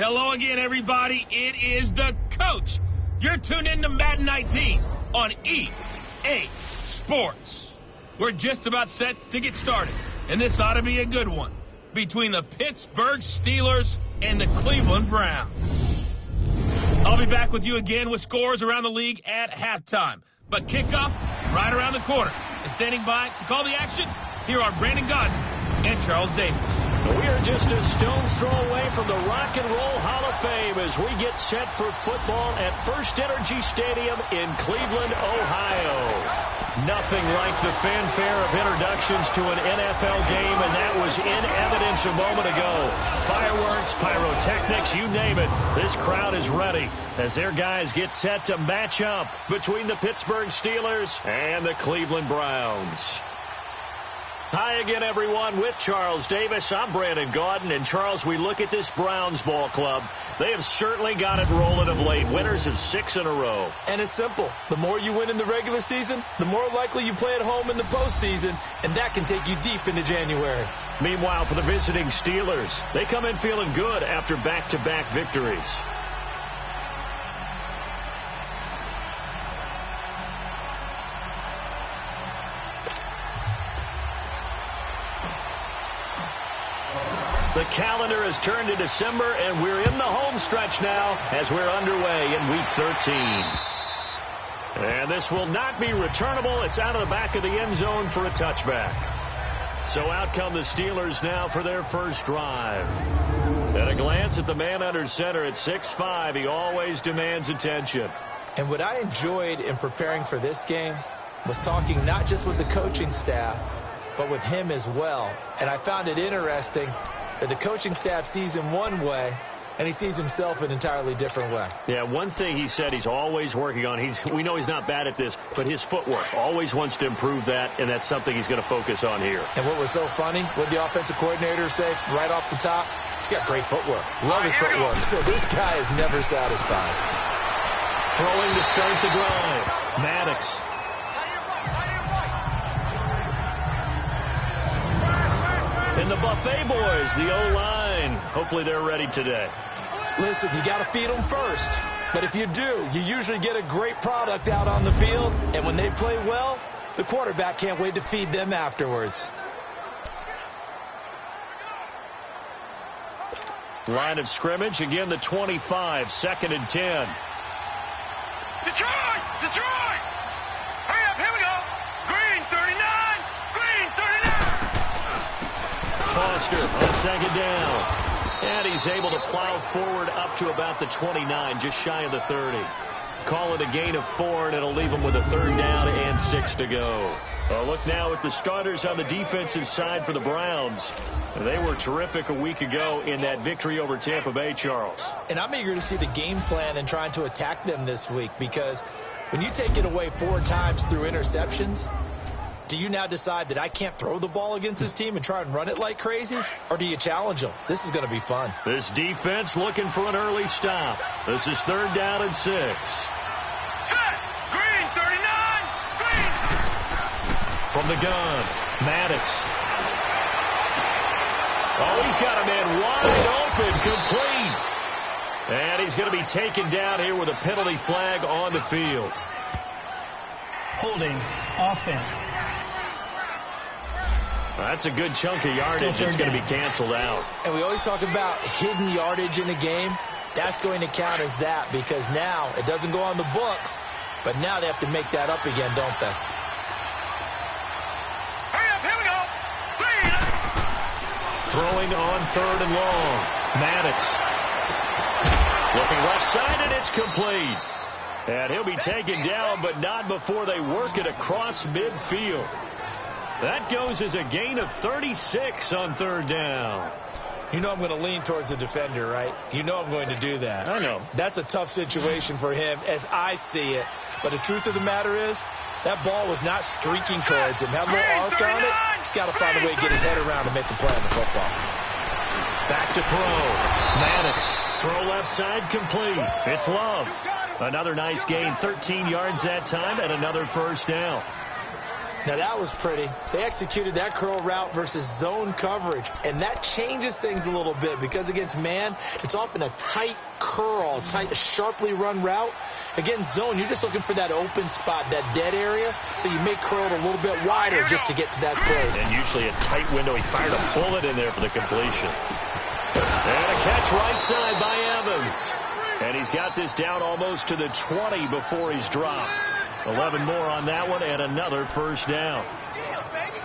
Hello again, everybody. It is the coach. You're tuned in to Madden 19 on EA Sports. We're just about set to get started, and this ought to be a good one between the Pittsburgh Steelers and the Cleveland Browns. I'll be back with you again with scores around the league at halftime. But kickoff right around the corner. And standing by to call the action, here are Brandon Godden and Charles Davis. We are just a stone's throw away from the Rock and Roll Hall of Fame as we get set for football at First Energy Stadium in Cleveland, Ohio. Nothing like the fanfare of introductions to an NFL game, and that was in evidence a moment ago. Fireworks, pyrotechnics, you name it. This crowd is ready as their guys get set to match up between the Pittsburgh Steelers and the Cleveland Browns. Hi again, everyone, with Charles Davis. I'm Brandon Gaudin, and Charles, we look at this Browns ball club. They have certainly got it rolling of late. Winners of 6 in a row. And it's simple. The more you win in the regular season, the more likely you play at home in the postseason, and that can take you deep into January. Meanwhile, for the visiting Steelers, they come in feeling good after back-to-back victories. The calendar has turned to December, and we're in the home stretch now as we're underway in Week 13. And this will not be returnable. It's out of the back of the end zone for a touchback. So out come the Steelers now for their first drive. At a glance at the man under center at 6'5", he always demands attention. And what I enjoyed in preparing for this game was talking not just with the coaching staff, but with him as well. And I found it interesting that the coaching staff sees him one way, and he sees himself an entirely different way. Yeah, one thing he said he's always working on, we know he's not bad at this, but his footwork, always wants to improve that, and that's something he's going to focus on here. And what was so funny, what the offensive coordinator say right off the top, he's got great footwork. Love his footwork. So this guy is never satisfied. Throwing to start the drive, Maddox. And the Buffet boys, the O-line, hopefully they're ready today. Listen, you got to feed them first. But if you do, you usually get a great product out on the field. And when they play well, the quarterback can't wait to feed them afterwards. Line of scrimmage, again the 25, 2nd and 10. Detroit! Detroit! Hurry up, here we go! Green 39! Green 39! Foster on 2nd down. And he's able to plow forward up to about the 29, just shy of the 30. Call it a gain of 4, and it'll leave him with a 3rd down and 6 to go. A look now at the starters on the defensive side for the Browns. They were terrific a week ago in that victory over Tampa Bay, Charles. And I'm eager to see the game plan and trying to attack them this week, because when you take it away 4 times through interceptions, do you now decide that I can't throw the ball against this team and try and run it like crazy? Or do you challenge them? This is going to be fun. This defense looking for an early stop. This is 3rd down and 6. Set! Green 39! Green! From the gun, Maddox. Oh, he's got a man wide open, complete. And he's going to be taken down here with a penalty flag on the field. Holding offense. That's a good chunk of yardage that's going to be canceled out. And we always talk about hidden yardage in a game. That's going to count as that, because now it doesn't go on the books, but now they have to make that up again, don't they? Hurry up, here we go! Green! Throwing on 3rd and long. Maddox. Looking left side, and it's complete. And he'll be taken down, but not before they work it across midfield. That goes as a gain of 36 on 3rd down. You know I'm going to lean towards the defender, right? You know I'm going to do that. I know. That's a tough situation for him as I see it. But the truth of the matter is, that ball was not streaking towards him. Had a little arc on it. He's got to find a way to get his head around and make the play on the football. Back to throw. Maddox. Throw left side complete. It's Love. Another nice gain, 13 yards that time, and another 1st down. Now that was pretty. They executed that curl route versus zone coverage, and that changes things a little bit because against man, it's often a tight curl, tight, sharply run route. Against zone, you're just looking for that open spot, that dead area, so you make curl a little bit wider just to get to that place. And usually a tight window. He fired a bullet in there for the completion. And a catch right side by Evans. And he's got this down almost to the 20 before he's dropped. 11 more on that one and another first down.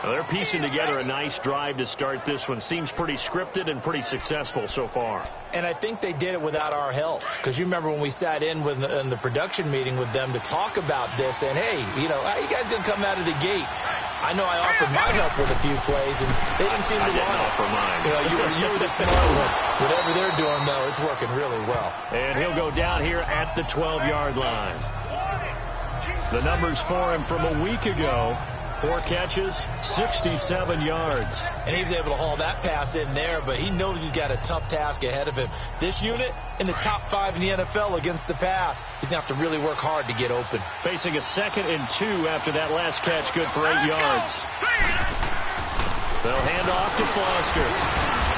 Well, they're piecing together a nice drive to start this one. Seems pretty scripted and pretty successful so far. And I think they did it without our help. Because you remember when we sat in the production meeting with them to talk about this, and hey, you know, how you guys going to come out of the gate? I know I offered my help with a few plays, and they didn't seem to want it. I didn't offer mine. You know, you were the smart one. Whatever they're doing, though, it's working really well. And he'll go down here at the 12-yard line. The numbers for him from a week ago: 4 catches, 67 yards. And he was able to haul that pass in there, but he knows he's got a tough task ahead of him. This unit in the top 5 in the NFL against the pass. He's going to have to really work hard to get open. Facing a 2nd and 2 after that last catch, good for 8 yards. They'll hand off to Foster.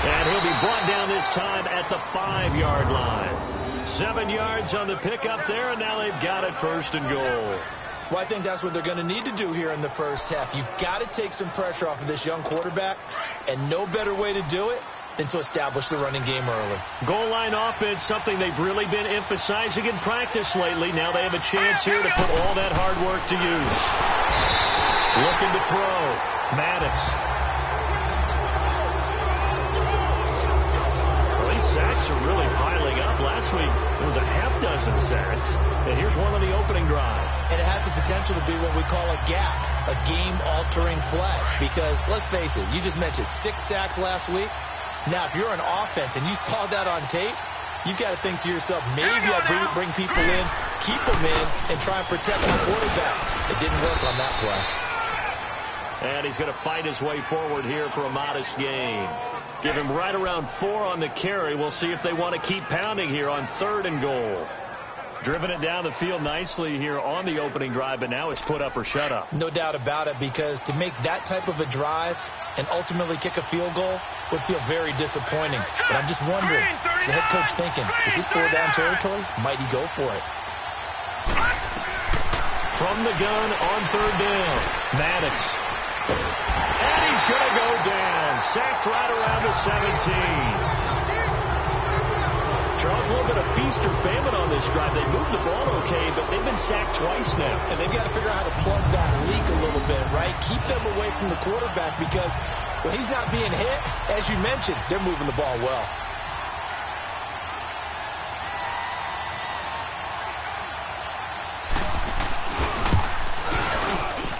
And he'll be brought down this time at the 5-yard line. 7 yards on the pickup there, and now they've got it 1st and goal. Well, I think that's what they're going to need to do here in the first half. You've got to take some pressure off of this young quarterback, and no better way to do it than to establish the running game early. Goal line offense, something they've really been emphasizing in practice lately. Now they have a chance here to put all that hard work to use. Looking to throw. Maddox. Well, these sacks are really piling up. Last week, it was a half-dozen sacks. And here's one on the opening drive. And it has the potential to be what we call a gap, a game-altering play. Because, let's face it, you just mentioned 6 sacks last week. Now, if you're an offense and you saw that on tape, you've got to think to yourself, maybe I'll bring people in, keep them in, and try and protect my quarterback. It didn't work on that play. And he's going to fight his way forward here for a modest gain. Give him right around 4 on the carry. We'll see if they want to keep pounding here on 3rd and goal. Driven it down the field nicely here on the opening drive, but now it's put up or shut up. No doubt about it, because to make that type of a drive and ultimately kick a field goal would feel very disappointing. But I'm just wondering, is the head coach thinking, is this 4-down territory? Might he go for it? From the gun on 3rd down, Maddox. And he's going to go down. Sacked right around the 17. Charles, a little bit of feast or famine on this drive. They moved the ball okay, but they've been sacked twice now. And they've got to figure out how to plug that leak a little bit, right? Keep them away from the quarterback, because when he's not being hit, as you mentioned, they're moving the ball well.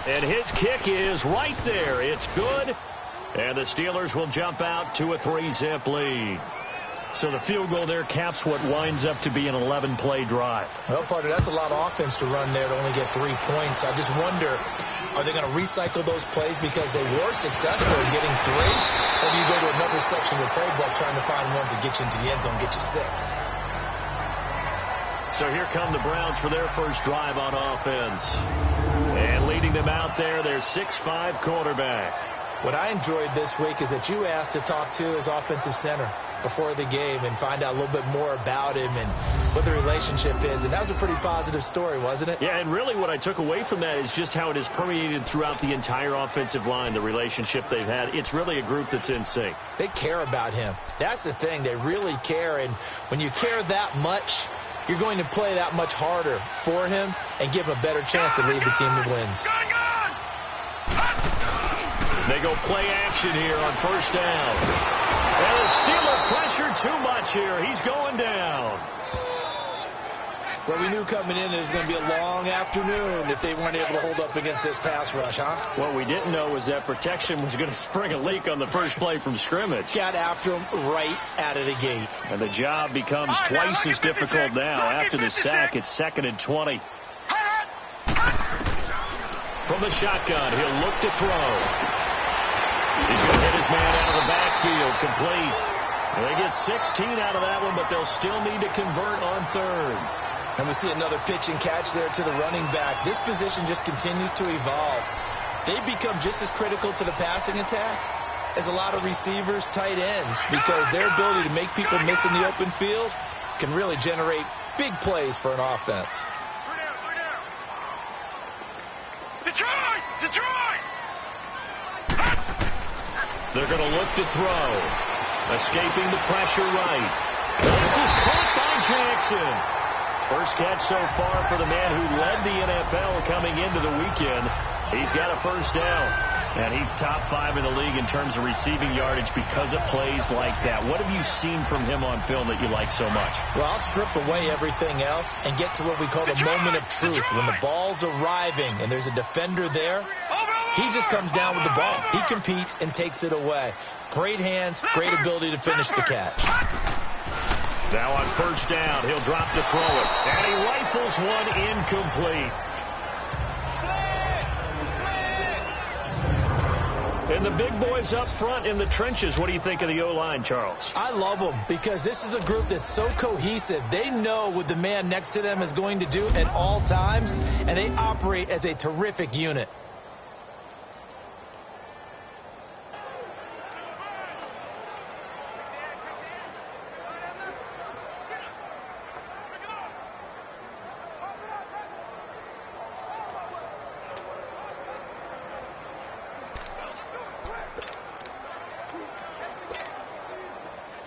And his kick is right there. It's good. And the Steelers will jump out to a 3-zip lead. So the field goal there caps what winds up to be an 11-play drive. Well, partner, that's a lot of offense to run there to only get 3 points. I just wonder, are they going to recycle those plays because they were successful in getting 3? Or do you go to another section of the playbook trying to find ones that get you into the end zone, get you 6? So here come the Browns for their first drive on offense. And leading them out there, their 6'5" quarterback. What I enjoyed this week is that you asked to talk to his offensive center before the game and find out a little bit more about him and what the relationship is. And that was a pretty positive story, wasn't it? Yeah, and really what I took away from that is just how it has permeated throughout the entire offensive line, the relationship they've had. It's really a group that's in sync. They care about him. That's the thing. They really care. And when you care that much, you're going to play that much harder for him and give him a better chance to lead the team to wins. They go play action here on 1st down. And the Steeler pressure too much here. He's going down. Well, we knew coming in it was going to be a long afternoon if they weren't able to hold up against this pass rush, huh? What we didn't know was that protection was going to spring a leak on the first play from scrimmage. Got after him right out of the gate. And the job becomes twice as difficult now. After the sack, it's 2nd and 20. From the shotgun, he'll look to throw. He's going to hit his man out of the backfield, complete. And they get 16 out of that one, but they'll still need to convert on 3rd. And we see another pitch and catch there to the running back. This position just continues to evolve. they become just as critical to the passing attack as a lot of receivers, tight ends, because their ability to make people miss in the open field can really generate big plays for an offense. Detroit! Detroit! They're going to look to throw. Escaping the pressure right. This is caught by Jackson. First catch so far for the man who led the NFL coming into the weekend. He's got a first down. And he's top 5 in the league in terms of receiving yardage because of plays like that. What have you seen from him on film that you like so much? Well, I'll strip away everything else and get to what we call the moment of truth. When the ball's arriving and there's a defender there, he just comes down with the ball. He competes and takes it away. Great hands, great ability to finish the catch. Now on first down, he'll drop to throw it. And he rifles one incomplete. And the big boys up front in the trenches, what do you think of the O-line, Charles? I love them because this is a group that's so cohesive. They know what the man next to them is going to do at all times, and they operate as a terrific unit.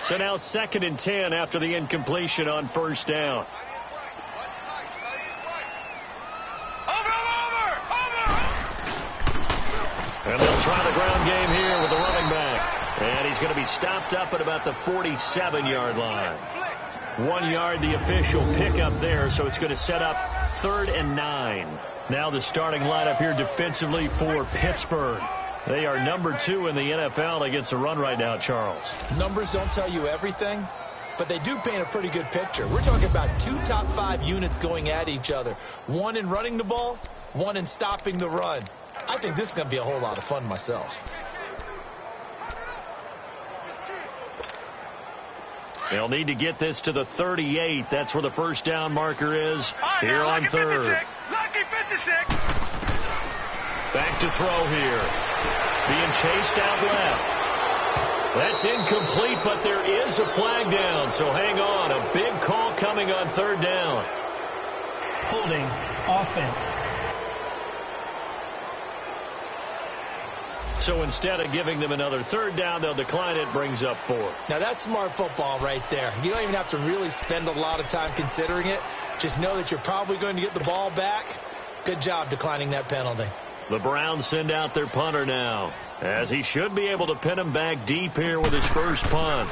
So now 2nd and 10 after the incompletion on first down. And they'll try the ground game here with the running back. And he's going to be stopped up at about the 47-yard line. 1 yard, the official pickup there, so it's going to set up 3rd and 9. Now the starting lineup here defensively for Pittsburgh. They are number 2 in the NFL against the run right now, Charles. Numbers don't tell you everything, but they do paint a pretty good picture. We're talking about 2 top 5 units going at each other. 1 in running the ball, 1 in stopping the run. I think this is going to be a whole lot of fun myself. They'll need to get this to the 38. That's where the first down marker is here on 3rd. Lucky 56. Back to throw here. Being chased out left. That's incomplete, but there is a flag down, so hang on. A big call coming on 3rd down. Holding offense. So instead of giving them another 3rd down, they'll decline it, brings up 4. Now that's smart football right there. You don't even have to really spend a lot of time considering it. Just know that you're probably going to get the ball back. Good job declining that penalty. The Browns send out their punter now, as he should be able to pin him back deep here with his first punt.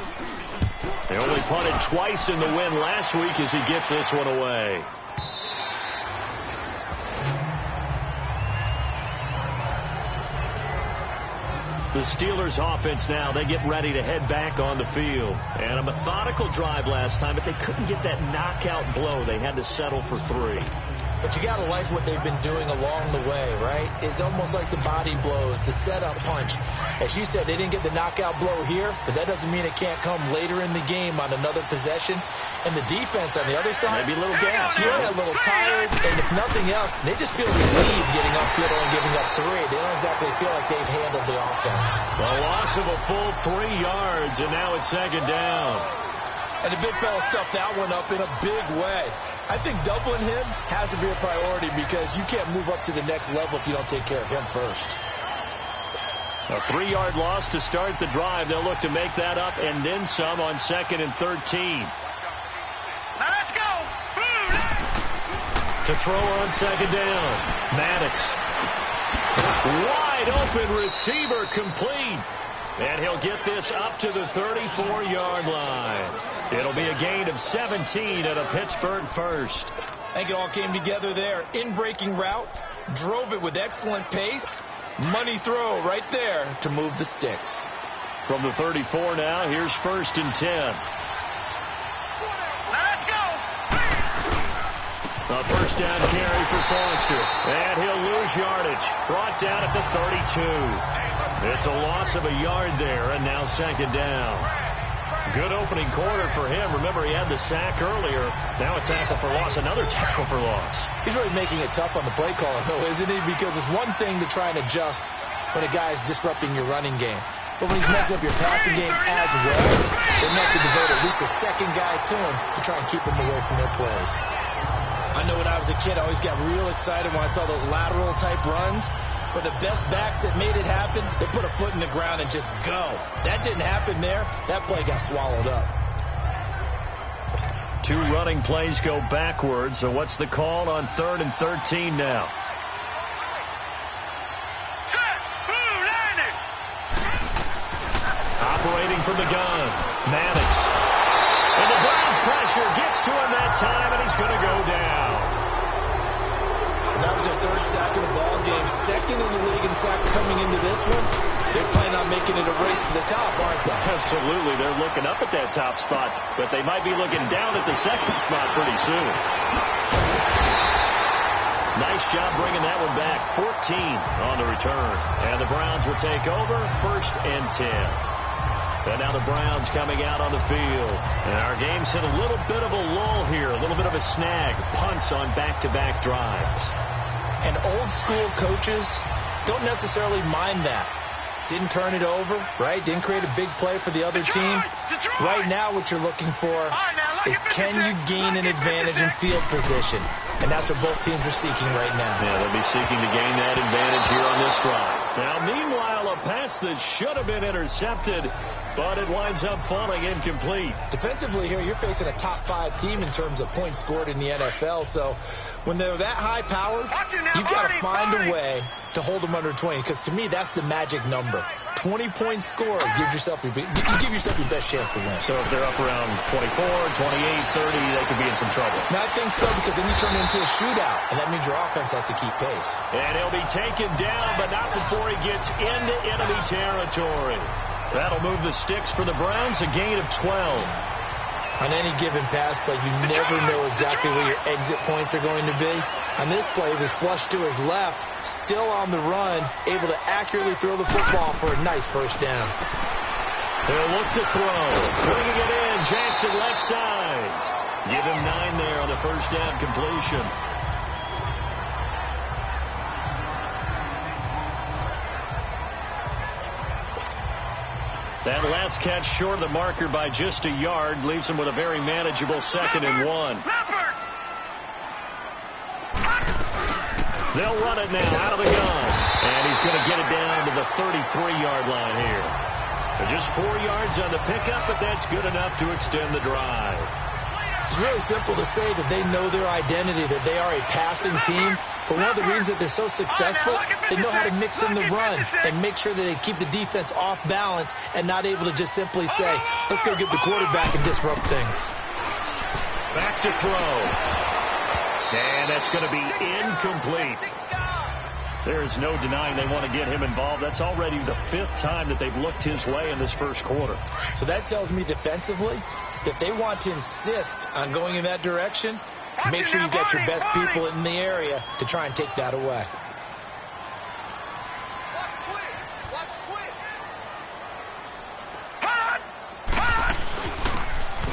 They only punted twice in the win last week as he gets this one away. The Steelers offense now, they get ready to head back on the field. And a methodical drive last time, but they couldn't get that knockout blow. They had to settle for 3. But you got to like what they've been doing along the way, right? It's almost like the body blows, the setup punch. As you said, they didn't get the knockout blow here, but that doesn't mean it can't come later in the game on another possession. And the defense on the other side, maybe a little gas. Yeah, a little tired. And if nothing else, they just feel relieved getting upfield and giving up 3. They don't exactly feel like they've handled the offense. The loss of a full 3 yards, and now it's 2nd down. And the big fella stuffed that one up in a big way. I think doubling him has to be a priority because you can't move up to the next level if you don't take care of him first. A 3-yard loss to start the drive. They'll look to make that up and then some on 2nd and 13. Now let's go. To throw on 2nd down. Maddox. Wide open receiver complete. And he'll get this up to the 34-yard line. It'll be a gain of 17 at a Pittsburgh first. I think it all came together there. In-breaking route, drove it with excellent pace. Money throw right there to move the sticks. From the 34 now, here's 1st and 10. Now let's go. A first down carry for Foster. And he'll lose yardage. Brought down at the 32. It's a loss of a yard there, and now 2nd down. Good opening quarter for him. Remember, he had the sack earlier. Now a tackle for loss, another tackle for loss. He's really making it tough on the play caller, though, isn't he? Because it's one thing to try and adjust when a guy is disrupting your running game. But when he's messing up your passing game as well, they have to devote at least a second guy to him to try and keep him away from their plays. I know when I was a kid, I always got real excited when I saw those lateral-type runs. But the best backs that made it happen, they put a foot in the ground and just go. That didn't happen there. That play got swallowed up. 2 running plays go backwards. So what's the call on 3rd and 13 now? Operating from the gun. Maddox. And the Browns pressure gets to him that time, and he's going to go down. That was their 3rd sack of the ball game. 2nd in the league in sacks coming into this one. They're planning on making it a race to the top, aren't they? Absolutely. They're looking up at that top spot, but they might be looking down at the 2nd spot pretty soon. Nice job bringing that one back. 14 on the return. And the Browns will take over 1st and 10. And now the Browns coming out on the field. And our game's hit a little bit of a lull here, a little bit of a snag. Punts on back-to-back drives. And old-school coaches don't necessarily mind that. Didn't turn it over, right? Didn't create a big play for the other team. Right now what you're looking for is can you gain an advantage in field position? And that's what both teams are seeking right now. Yeah, they'll be seeking to gain that advantage here on this drive. Now, meanwhile, a pass that should have been intercepted, but it winds up falling incomplete. Defensively here, you're facing a top 5 team in terms of points scored in the NFL. So when they're that high powered, you've got to find a way to hold them under 20. Because to me, that's the magic number. 20-point score, you give yourself your best chance to win. So if they're up around 24, 28, 30, they could be in some trouble. No, I think so, because then you turn it into a shootout, and that means your offense has to keep pace. And he'll be taken down, but not before he gets into enemy territory. That'll move the sticks for the Browns, a gain of 12. On any given pass play, you never know exactly where your exit points are going to be. On this play, it was flushed to his left, still on the run, able to accurately throw the football for a nice 1st down. They'll look to throw. Bringing it in, Jackson left side. Give him 9 there on the 1st down completion. That last catch short of the marker by just a yard leaves him with a very manageable 2nd and 1. They'll run it now out of the gun. And he's going to get it down to the 33-yard line here. Just 4 yards on the pickup, but that's good enough to extend the drive. It's really simple to say that they know their identity, that they are a passing team. But one of the reasons that they're so successful, they know how to mix in the run and make sure that they keep the defense off balance and not able to just simply say, let's go get the quarterback and disrupt things. Back to throw. And that's going to be incomplete. There's no denying they want to get him involved. That's already the 5th time that they've looked his way in this 1st quarter. So that tells me defensively that they want to insist on going in that direction. Make sure you get your best people in the area to try and take that away.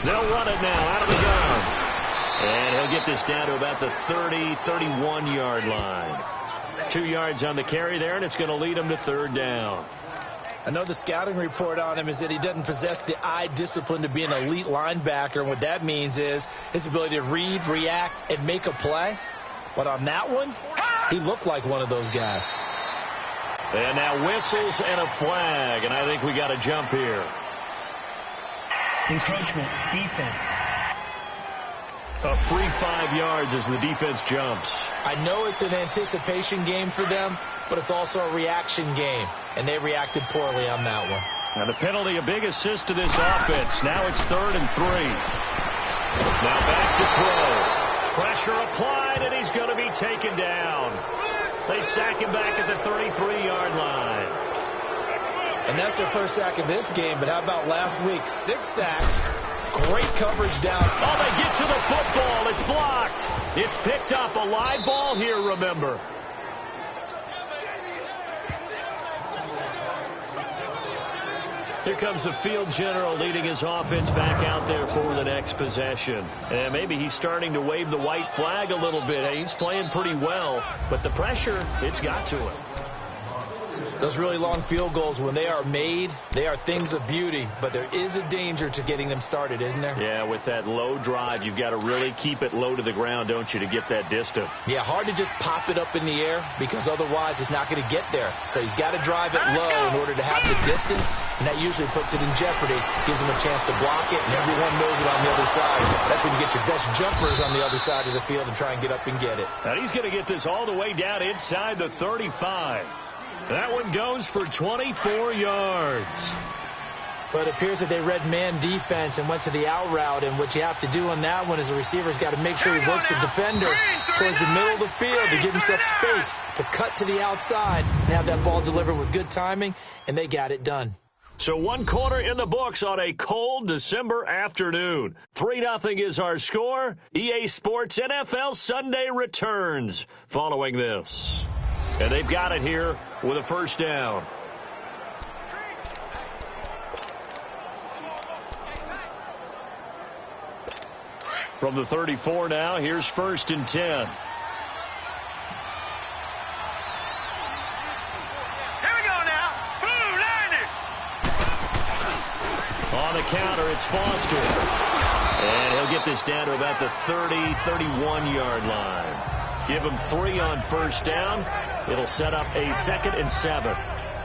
They'll run it now out of the gun. And he'll get this down to about the 30, 31-yard line. 2 yards on the carry there, and it's going to lead him to 3rd down. I know the scouting report on him is that he doesn't possess the eye discipline to be an elite linebacker. And what that means is his ability to read, react, and make a play. But on that one, he looked like one of those guys. And now whistles and a flag, and I think we got a jump here. Encroachment, defense. A free 5 yards as the defense jumps. I know it's an anticipation game for them, but it's also a reaction game, and they reacted poorly on that one. And the penalty, a big assist to this offense. Now it's 3rd and 3. Now back to throw. Pressure applied, and he's going to be taken down. They sack him back at the 33-yard line. And that's their 1st sack of this game, but how about last week? 6 sacks. Great coverage down. Oh, they get to the football. It's blocked. It's picked up. A live ball here, remember. Here comes the field general leading his offense back out there for the next possession. And maybe he's starting to wave the white flag a little bit. He's playing pretty well, but the pressure, it's got to him. Those really long field goals, when they are made, they are things of beauty, but there is a danger to getting them started, isn't there? Yeah, with that low drive, you've got to really keep it low to the ground, don't you, to get that distance. Yeah, hard to just pop it up in the air because otherwise it's not going to get there. So he's got to drive it low in order to have the distance, and that usually puts it in jeopardy, gives him a chance to block it, and everyone knows it on the other side. That's when you get your best jumpers on the other side of the field and try and get up and get it. And he's going to get this all the way down inside the 35. That one goes for 24 yards. But it appears that they read man defense and went to the out route, and what you have to do on that one is the receiver's got to make sure he works the defender towards the middle of the field to give himself space to cut to the outside and have that ball delivered with good timing, and they got it done. So 1 quarter in the books on a cold December afternoon. 3-0 is our score. EA Sports NFL Sunday returns following this. And they've got it here with a first down. From the 34 now, here's 1st and 10. Here we go now. Boom, landed. On the counter, it's Foster. And he'll get this down to about the 30, 31-yard line. Give him 3 on first down. It'll set up a 2nd and 7.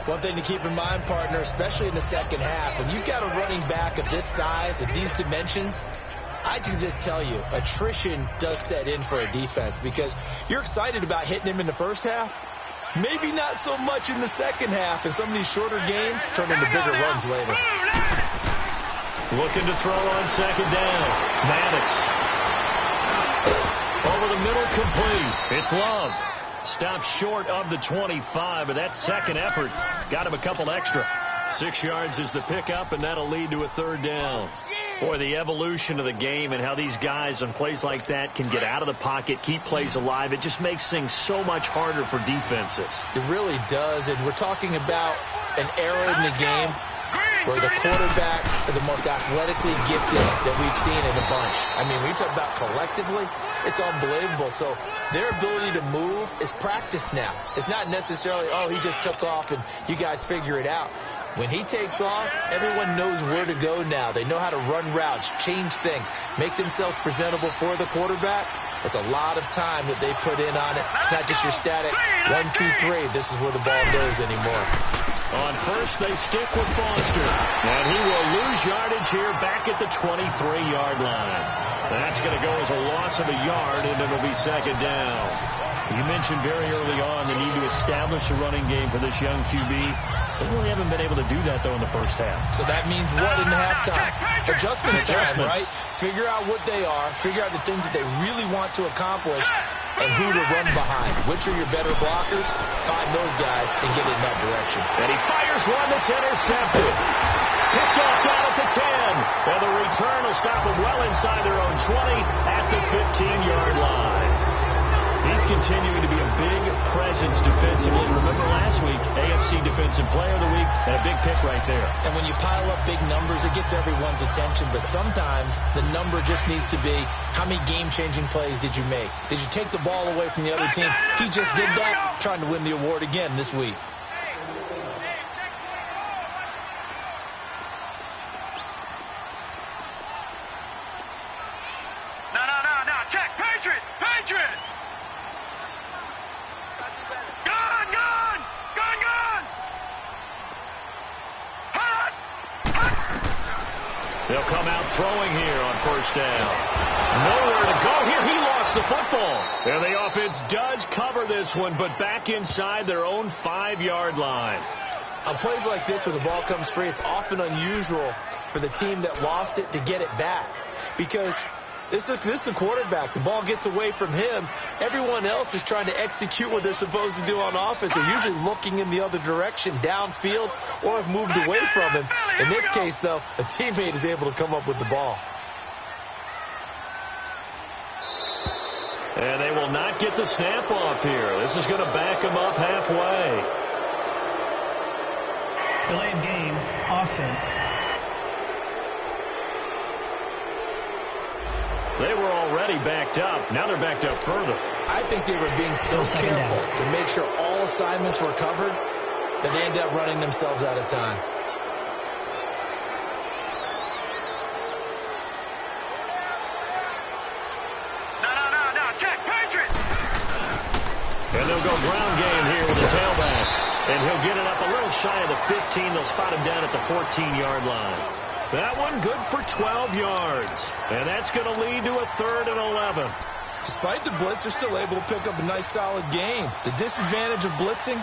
One thing to keep in mind, partner, especially in the second half, when you've got a running back of this size, of these dimensions, I can just tell you, attrition does set in for a defense because you're excited about hitting him in the first half. Maybe not so much in the second half, and some of these shorter games turn into bigger runs later. Looking to throw on 2nd down. Maddox. Over the middle, complete. It's Love. Stopped short of the 25, but that second effort got him a couple extra. 6 yards is the pickup, and that'll lead to a 3rd down. Boy, the evolution of the game and how these guys on plays like that can get out of the pocket, keep plays alive, it just makes things so much harder for defenses. It really does, and we're talking about an era in the game where the quarterbacks are the most athletically gifted that we've seen in a bunch. I mean, when you talk about collectively, it's unbelievable. So their ability to move is practiced now. It's not necessarily, oh, he just took off and you guys figure it out. When he takes off, everyone knows where to go now. They know how to run routes, change things, make themselves presentable for the quarterback. It's a lot of time that they put in on it. It's not just your static 1, 2, 3. This is where the ball goes anymore. On first, they stick with Foster. And he will lose yardage here back at the 23-yard line. That's going to go as a loss of a yard, and it'll be 2nd down. You mentioned very early on the need to establish a running game for this young QB. They really haven't been able to do that, though, in the first half. So that means what in halftime? Adjustments time, right? Figure out what they are, figure out the things that they really want to accomplish, and who to run behind. Which are your better blockers? Find those guys and get in that direction. And he fires one that's intercepted. Picked off down at the 10. And the return will stop them well inside their own 20 at the 15-yard line. He's continuing to be a big presence defensively. Remember last week, AFC Defensive Player of the Week, and a big pick right there. And when you pile up big numbers, it gets everyone's attention. But sometimes the number just needs to be, how many game-changing plays did you make? Did you take the ball away from the other team? He just did that, trying to win the award again this week. No. Check. Patriot. They'll come out throwing here on first down. Nowhere to go here. He lost the football. And the offense does cover this one, but back inside their own 5-yard line. On plays like this where the ball comes free, it's often unusual for the team that lost it to get it back. Because this is the quarterback. The ball gets away from him. Everyone else is trying to execute what they're supposed to do on offense. They're usually looking in the other direction, downfield, or have moved away from him. In this case, though, a teammate is able to come up with the ball. And they will not get the snap off here. This is going to back them up halfway. Delay of game, offense. They were already backed up. Now they're backed up further. I think they were being so careful to make sure all assignments were covered that they ended up running themselves out of time. No, check, Patriots! And they'll go ground game here with the tailback. And he'll get it up a little shy of the 15. They'll spot him down at the 14-yard line. That one good for 12 yards. And that's going to lead to a 3rd and 11. Despite the blitz, they're still able to pick up a nice, solid gain. The disadvantage of blitzing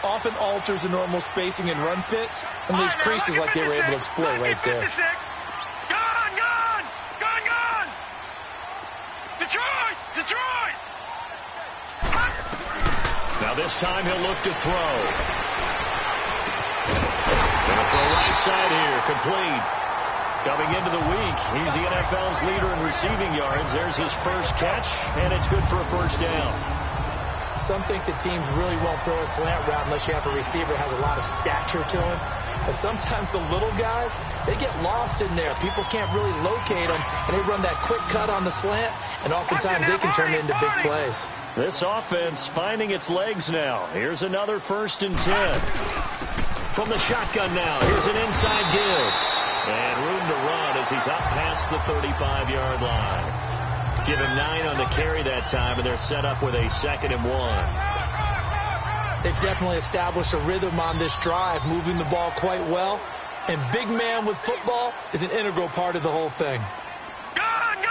often alters the normal spacing and run fits and leaves creases like they were able to exploit right there. Gone! Detroit! Now this time he'll look to throw. Going to throw right side here, complete. Coming into the week, he's the NFL's leader in receiving yards. There's his first catch, and it's good for a first down. Some think that teams really won't throw a slant route unless you have a receiver that has a lot of stature to him. But sometimes the little guys, they get lost in there. People can't really locate them, and they run that quick cut on the slant, and oftentimes they can turn it into big plays. This offense finding its legs now. Here's another 1st and 10. From the shotgun now, here's an inside give. And room to run as he's up past the 35-yard line. Give him 9 on the carry that time, and they're set up with a 2nd and 1. They've definitely established a rhythm on this drive, moving the ball quite well. And big man with football is an integral part of the whole thing. Gone!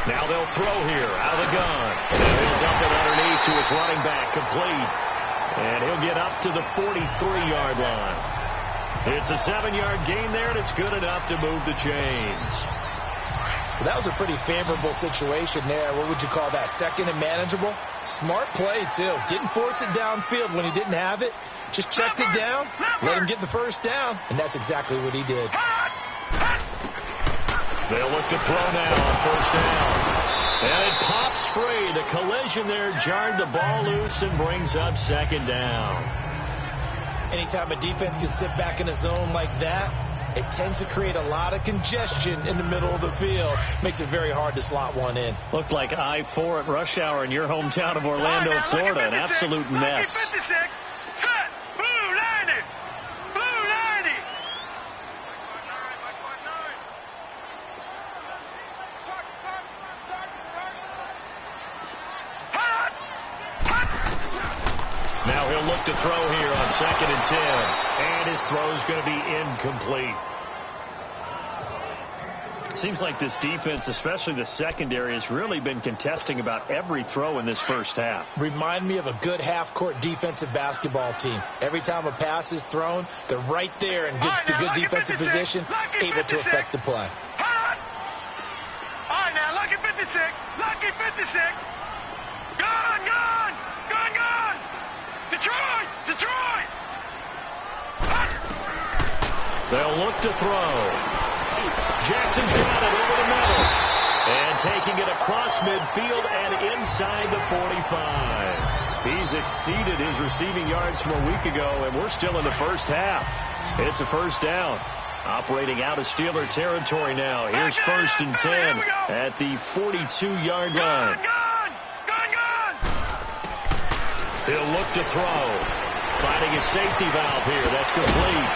Now they'll throw here out of the gun. And he'll dump it underneath to his running back, complete. And he'll get up to the 43-yard line. It's a 7-yard gain there, and it's good enough to move the chains. Well, that was a pretty favorable situation there. What would you call that? 2nd and manageable? Smart play, too. Didn't force it downfield when he didn't have it. Just checked it down, let him get the first down, and that's exactly what he did. They'll look to throw now on 1st down. And it pops free. The collision there jarred the ball loose and brings up 2nd down. Anytime a defense can sit back in a zone like that, it tends to create a lot of congestion in the middle of the field. Makes it very hard to slot one in. Looked like I-4 at rush hour in your hometown of Orlando, Florida. An absolute mess. Now he'll look to throw here on 2nd and 10. And his throw is going to be incomplete. Seems like this defense, especially the secondary, has really been contesting about every throw in this first half. Remind me of a good half-court defensive basketball team. Every time a pass is thrown, they're right there in good defensive position, able to affect the play. All right, now, lucky 56. Gone! Detroit! They'll look to throw. Jackson's got it over the middle. And taking it across midfield and inside the 45. He's exceeded his receiving yards from a week ago, and we're still in the first half. It's a first down. Operating out of Steeler territory now. Here's 1st and 10 at the 42-yard line. He'll look to throw. Finding a safety valve here. That's complete.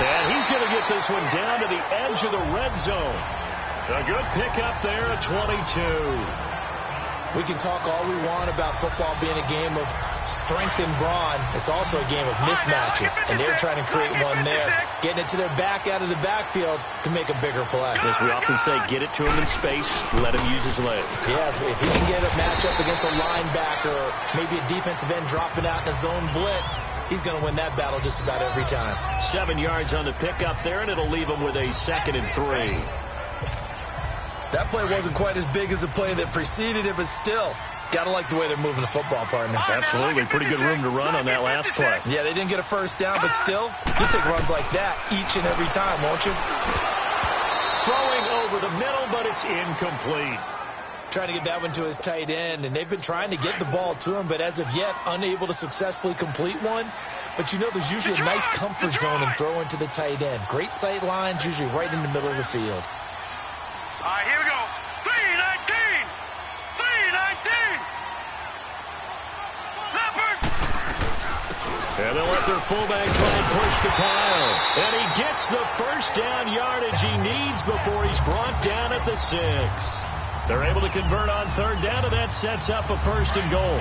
And he's going to get this one down to the edge of the red zone. A good pickup there at 22. We can talk all we want about football being a game of strength and brawn. It's also a game of mismatches, and they're trying to create one there, getting it to their back out of the backfield to make a bigger play. As we often say, get it to him in space, let him use his legs. Yeah, if he can get a matchup against a linebacker or maybe a defensive end dropping out in a zone blitz, he's going to win that battle just about every time. 7 yards on the pickup there, and it'll leave him with a 2nd and 3. That play wasn't quite as big as the play that preceded it, but still, got to like the way they're moving the football, partner. Absolutely. Pretty good room to run on that last play. Yeah, they didn't get a first down, but still, you take runs like that each and every time, won't you? Throwing over the middle, but it's incomplete. trying to get that one to his tight end, and they've been trying to get the ball to him, but as of yet, unable to successfully complete one. But you know there's usually a nice comfort zone in throwing to the tight end. Great sight lines, usually right in the middle of the field. All right, here we go. 319. 319. Leopard. And they'll let their fullback try and push the pile. And he gets the first down yardage he needs before he's brought down at the 6. They're able to convert on third down, and that sets up a 1st and goal.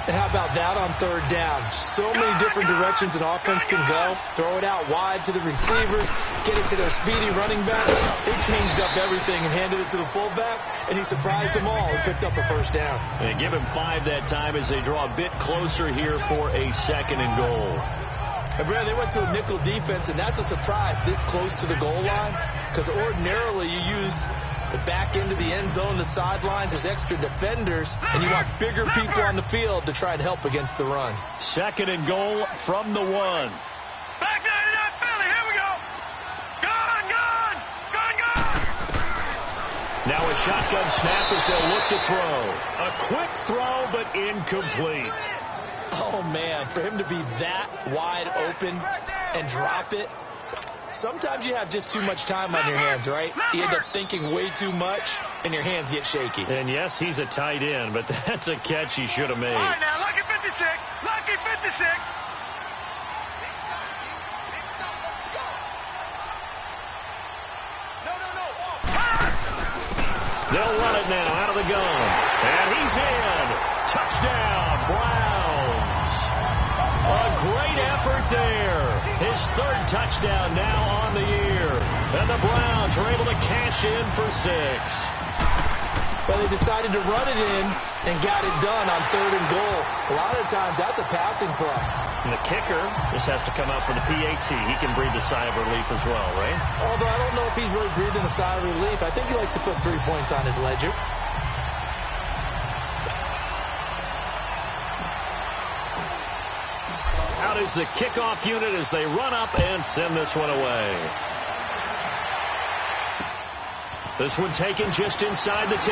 And how about that on third down? So many different directions an offense can go. Throw it out wide to the receivers, get it to their speedy running back. They changed up everything and handed it to the fullback, and he surprised them all and picked up a 1st down. And give him 5 that time as they draw a bit closer here for a 2nd and goal. And Brad, they went to a nickel defense, and that's a surprise this close to the goal line, because ordinarily you use the back end of the end zone, the sidelines as extra defenders, and you want bigger people on the field to try and help against the run. 2nd and goal from the 1. Back 99 Philly. Here we go. Gone, gone. Gone, gone. Now a shotgun snap as they'll look to throw. A quick throw, but incomplete. Oh, man, for him to be that wide open and drop it. Sometimes you have just too much time on your hands, right? You end up thinking way too much, and your hands get shaky. And yes, he's a tight end, but that's a catch he should have made. All right, now, lucky 56. Lucky 56. They'll run it now out of the gun. And he's in. Touchdown, Browns. A great effort there. His 3rd touchdown now on the year. And the Browns are able to cash in for 6. Well, they decided to run it in and got it done on 3rd and goal. A lot of times that's a passing play. And the kicker just has to come out for the PAT. He can breathe a sigh of relief as well, right? Although I don't know if he's really breathing a sigh of relief. I think he likes to put 3 points on his ledger. Out is the kickoff unit as they run up and send this one away. This one taken just inside the 10.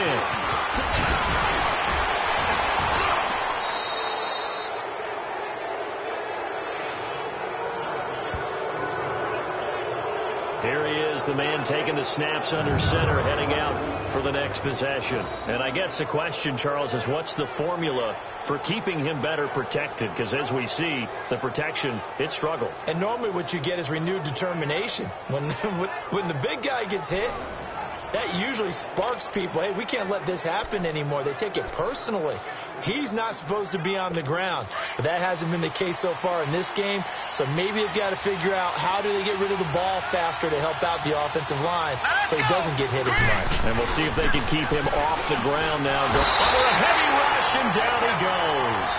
Here he is, the man taking the snaps under center, heading out for the next possession. And I guess the question, Charles, is what's the formula for keeping him better protected? Because as we see, the protection, it struggled. And normally what you get is renewed determination. When the big guy gets hit, that usually sparks people. Hey, we can't let this happen anymore. They take it personally. He's not supposed to be on the ground. But that hasn't been the case so far in this game. So maybe they've got to figure out how do they get rid of the ball faster to help out the offensive line so he doesn't get hit as much. And we'll see if they can keep him off the ground now. Go under a heavy rush, and down he goes.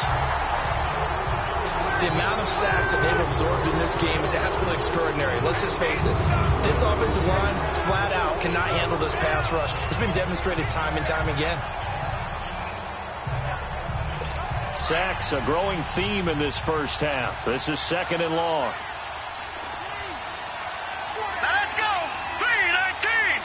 The amount of sacks that they've absorbed in this game is absolutely extraordinary. Let's just face it. This offensive line, flat out, cannot handle this pass rush. It's been demonstrated time and time again. Sacks, a growing theme in this first half. This is 2nd and long. Let's go. 319.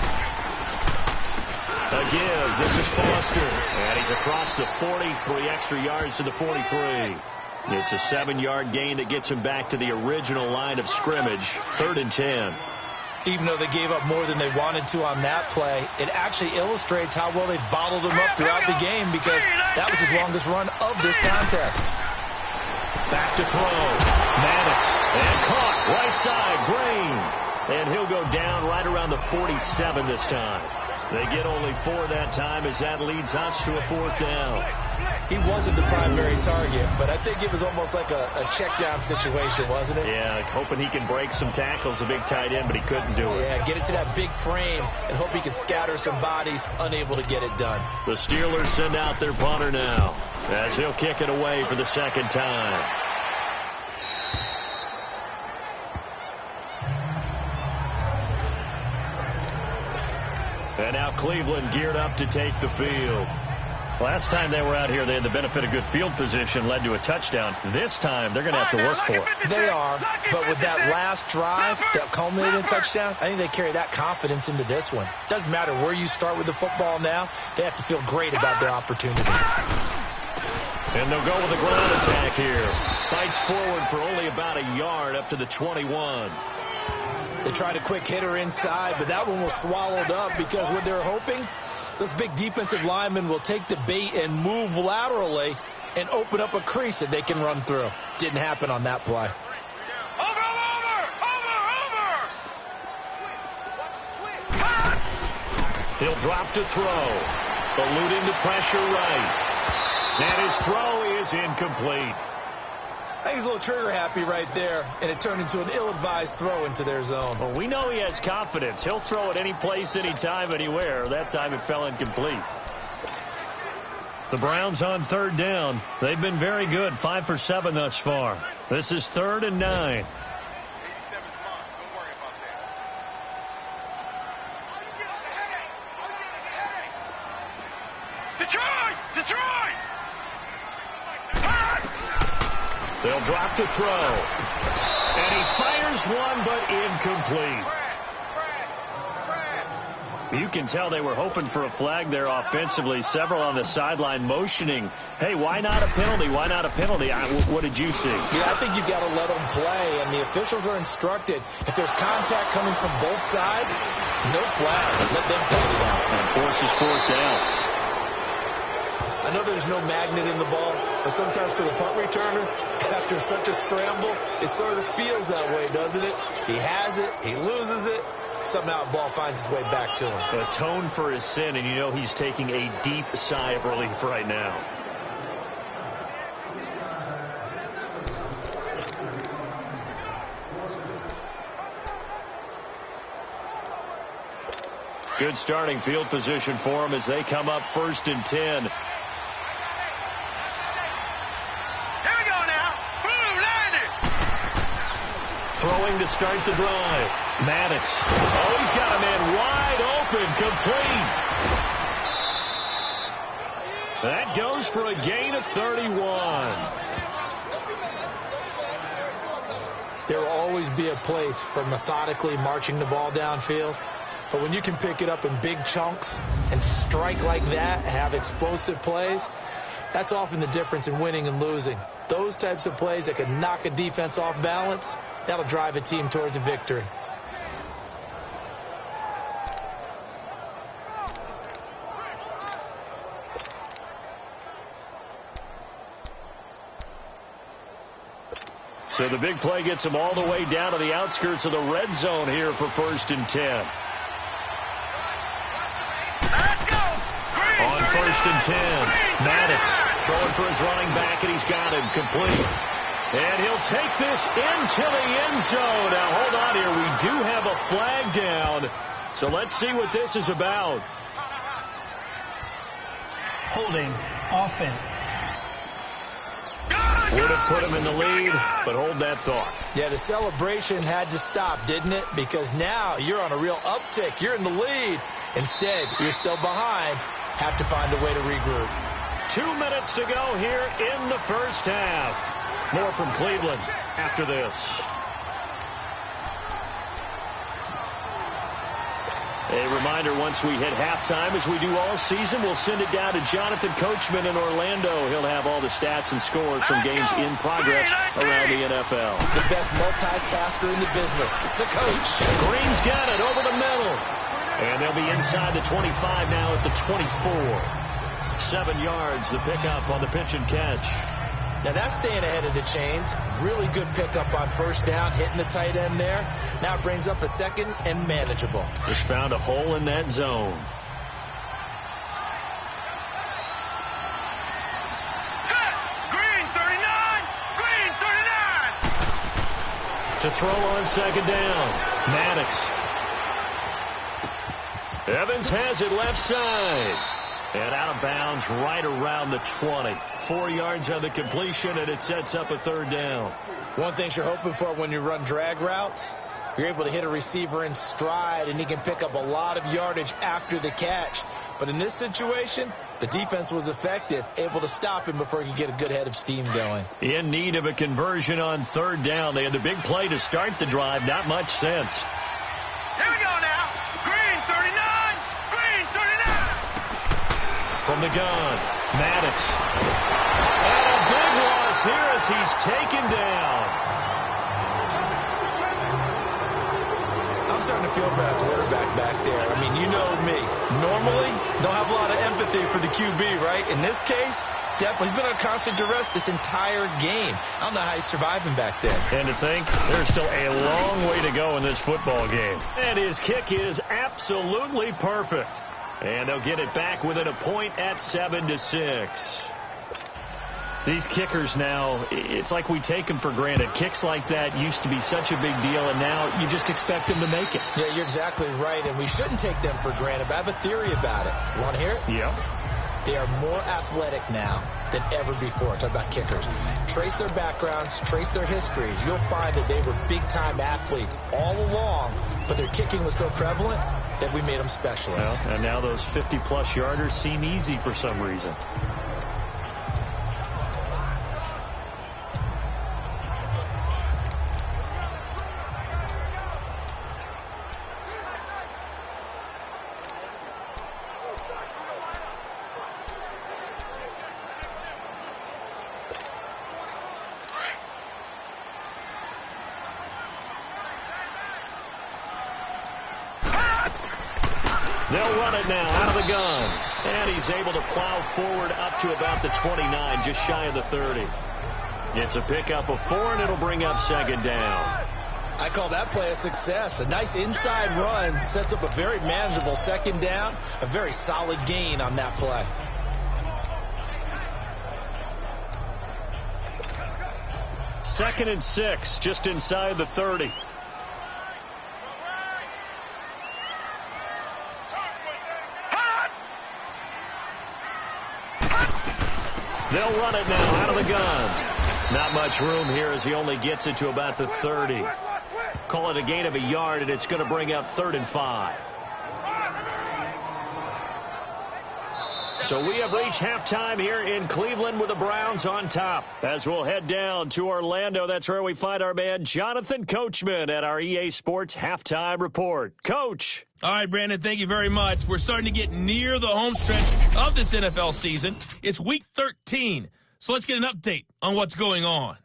A give. This is Foster. And he's across the 40, 3 extra yards to the 43. It's a 7-yard gain that gets him back to the original line of scrimmage. 3rd and 10. Even though they gave up more than they wanted to on that play, it actually illustrates how well they've bottled him up throughout the game because that was his longest run of this contest. Back to throw. Maddox. And caught. Right side. Green. And he'll go down right around the 47 this time. They get only 4 that time as that leads us to a 4th down. He wasn't the primary target, but I think it was almost like a check down situation, wasn't it? Yeah, hoping he can break some tackles, a big tight end, but he couldn't do it. Yeah, get it to that big frame and hope he can scatter some bodies, unable to get it done. The Steelers send out their punter now as he'll kick it away for the 2nd time. And now Cleveland geared up to take the field. Last time they were out here, they had the benefit of good field position, led to a touchdown. This time, they're going to have to work for it. They are, but with that last drive that culminated in a touchdown, I think they carry that confidence into this one. Doesn't matter where you start with the football now, they have to feel great about their opportunity. And they'll go with a ground attack here. Fights forward for only about a yard up to the 21. They tried a quick hitter inside, but that one was swallowed up because what they're hoping, this big defensive lineman will take the bait and move laterally and open up a crease that they can run through. Didn't happen on that play. He'll drop to throw. Eluding the pressure right. And his throw is incomplete. I think he's a little trigger happy right there, and it turned into an ill-advised throw into their zone. Well, we know he has confidence. He'll throw it any place, anytime, anywhere. That time it fell incomplete. The Browns on third down. They've been very good, 5 for 7 thus far. This is 3rd and 9. They'll drop to throw. And he fires one, but incomplete. You can tell they were hoping for a flag there offensively. Several on the sideline motioning, hey, why not a penalty? Why not a penalty? What did you see? Yeah, I think you've got to let them play, and the officials are instructed. If there's contact coming from both sides, no flag. Let them play it out. And forces 4th down. I know there's no magnet in the ball, but sometimes for the punt returner, after such a scramble, it sort of feels that way, doesn't it? He has it, he loses it, somehow the ball finds its way back to him. Atone for his sin, and you know he's taking a deep sigh of relief right now. Good starting field position for him as they come up 1st and 10. Throwing to start the drive. Maddox. Oh, he's got a man wide open, complete. That goes for a gain of 31. There will always be a place for methodically marching the ball downfield. But when you can pick it up in big chunks and strike like that, have explosive plays, that's often the difference in winning and losing. Those types of plays that can knock a defense off balance, that'll drive a team towards a victory. So the big play gets them all the way down to the outskirts of the red zone here for 1st and 10. On 1st and 10, Maddox throwing for his running back, and he's got him complete. And he'll take this into the end zone. Now, hold on here. We do have a flag down. So let's see what this is about. Holding offense. Would have put him in the lead, but hold that thought. Yeah, the celebration had to stop, didn't it? Because now you're on a real uptick. You're in the lead. Instead, you're still behind. Have to find a way to regroup. 2 minutes to go here in the first half. More from Cleveland after this. A reminder, once we hit halftime, as we do all season, we'll send it down to Jonathan Coachman in Orlando. He'll have all the stats and scores from games in progress around the NFL. The best multitasker in the business, the coach. Green's got it over the middle. And they'll be inside the 25 now at the 24. 7 yards, the pickup on the pitch and catch. Now that's staying ahead of the chains. Really good pickup on 1st down, hitting the tight end there. Now it brings up a 2nd and manageable. Just found a hole in that zone. Green 39! Green 39! To throw on 2nd down. Maddox. Evans has it left side. And out of bounds right around the 20. 4 yards on the completion, and it sets up a 3rd down. One thing you're hoping for when you run drag routes, you're able to hit a receiver in stride, and he can pick up a lot of yardage after the catch. But in this situation, the defense was effective, able to stop him before he could get a good head of steam going. In need of a conversion on third down. They had the big play to start the drive. Not much sense. Here we go now. Green 39. Green 39. From the gun, Maddox. And a big loss here as he's taken down. I'm starting to feel for that quarterback back there. I mean, you know me. Normally, don't have a lot of empathy for the QB, right? In this case, definitely. He's been on constant duress this entire game. I don't know how he's surviving back there. And to think, there's still a long way to go in this football game. And his kick is absolutely perfect. And they'll get it back within a point at 7-6. These kickers now, it's like we take them for granted. Kicks like that used to be such a big deal, and now you just expect them to make it. Yeah, you're exactly right, and we shouldn't take them for granted, but I have a theory about it. You want to hear it? Yeah. They are more athletic now than ever before. Talk about kickers. Trace their backgrounds, trace their histories. You'll find that they were big-time athletes all along, but their kicking was so prevalent that we made them specialists. Well, and now those 50-plus yarders seem easy for some reason. They'll run it now out of the gun. And he's able to plow forward up to about the 29, just shy of the 30. It's a pickup of 4, and it'll bring up second down. I call that play a success. A nice inside run sets up a very manageable second down. A very solid gain on that play. Second and 6, just inside the 30. They'll run it now out of the gun. Not much room here as he only gets it to about the 30. Call it a gain of a yard, and it's going to bring up 3rd and 5. So we have reached halftime here in Cleveland with the Browns on top. As we'll head down to Orlando, that's where we find our man Jonathan Coachman at our EA Sports Halftime Report. Coach. All right, Brandon, thank you very much. We're starting to get near the home stretch of this NFL season. It's Week 13, so let's get an update on what's going on.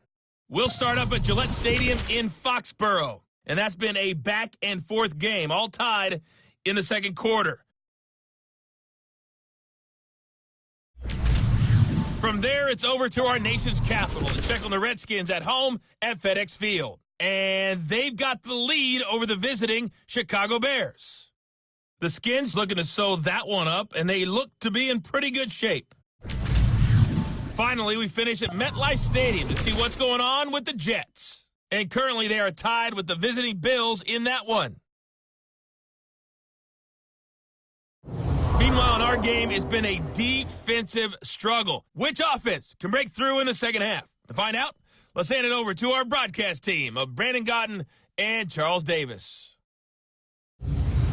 We'll start up at Gillette Stadium in Foxborough, and that's been a back-and-forth game, all tied in the second quarter. From there, it's over to our nation's capital to check on the Redskins at home at FedEx Field. And they've got the lead over the visiting Chicago Bears. The Skins looking to sew that one up, and they look to be in pretty good shape. Finally, we finish at MetLife Stadium to see what's going on with the Jets. And currently, they are tied with the visiting Bills in that one. Meanwhile, in our game, it's been a defensive struggle. Which offense can break through in the second half? To find out, let's hand it over to our broadcast team of Brandon Gotten and Charles Davis.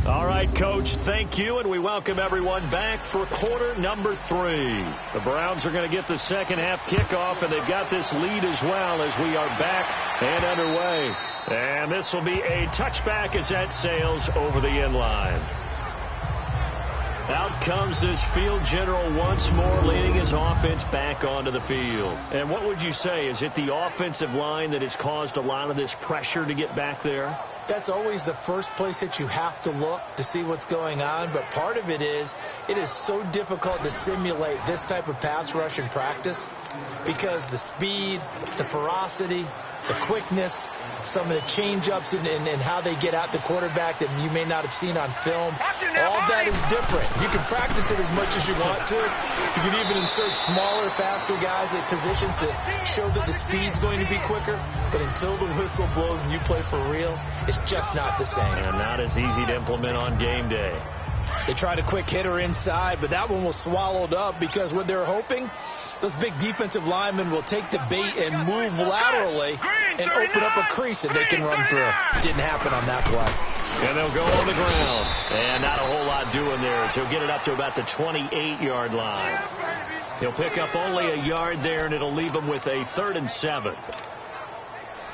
All right, Coach, thank you, and we welcome everyone back for quarter number 3. The Browns are going to get the second half kickoff, and they've got this lead as well as we are back and underway. And this will be a touchback as that sails over the end line. Out comes this field general once more, leading his offense back onto the field. And what would you say? Is it the offensive line that has caused a lot of this pressure to get back there? That's always the first place that you have to look to see what's going on. But part of it is so difficult to simulate this type of pass rush in practice because the speed, the ferocity, the quickness, some of the change-ups and how they get at the quarterback that you may not have seen on film, all that is different. You can practice it as much as you want to. You can even insert smaller, faster guys at positions that show that the speed's going to be quicker. But until the whistle blows and you play for real, it's just not the same. And not as easy to implement on game day. They tried a quick hitter inside, but that one was swallowed up because what they're hoping, those big defensive linemen will take the bait and move laterally and open up a crease that they can run through. Didn't happen on that play. And they'll go on the ground. And not a whole lot doing there as he'll get it up to about the 28-yard line. He'll pick up only a yard there, and it'll leave him with a 3rd and 7.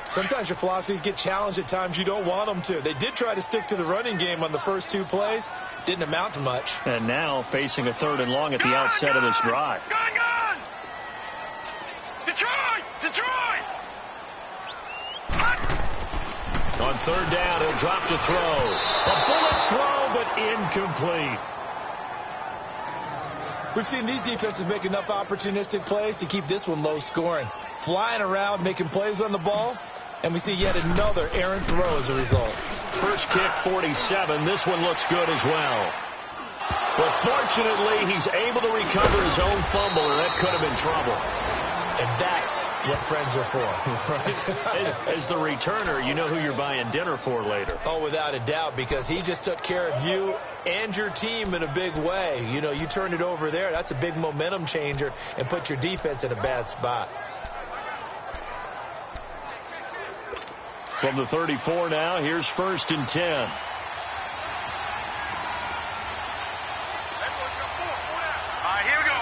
Sometimes your philosophies get challenged at times you don't want them to. They did try to stick to the running game on the first 2 plays. Didn't amount to much. And now facing a 3rd and long at the outset of this drive. Gone! Detroit! Detroit! On 3rd down, he'll drop to throw. A bullet throw, but incomplete. We've seen these defenses make enough opportunistic plays to keep this one low scoring. Flying around, making plays on the ball, and we see yet another errant throw as a result. First kick, 47. This one looks good as well. But fortunately, he's able to recover his own fumble, and that could have been trouble. And that's what friends are for. Right. As the returner, you know who you're buying dinner for later. Oh, without a doubt, because he just took care of you and your team in a big way. You know, you turned it over there. That's a big momentum changer and put your defense in a bad spot. From the 34 now, here's 1st and 10. Here we go.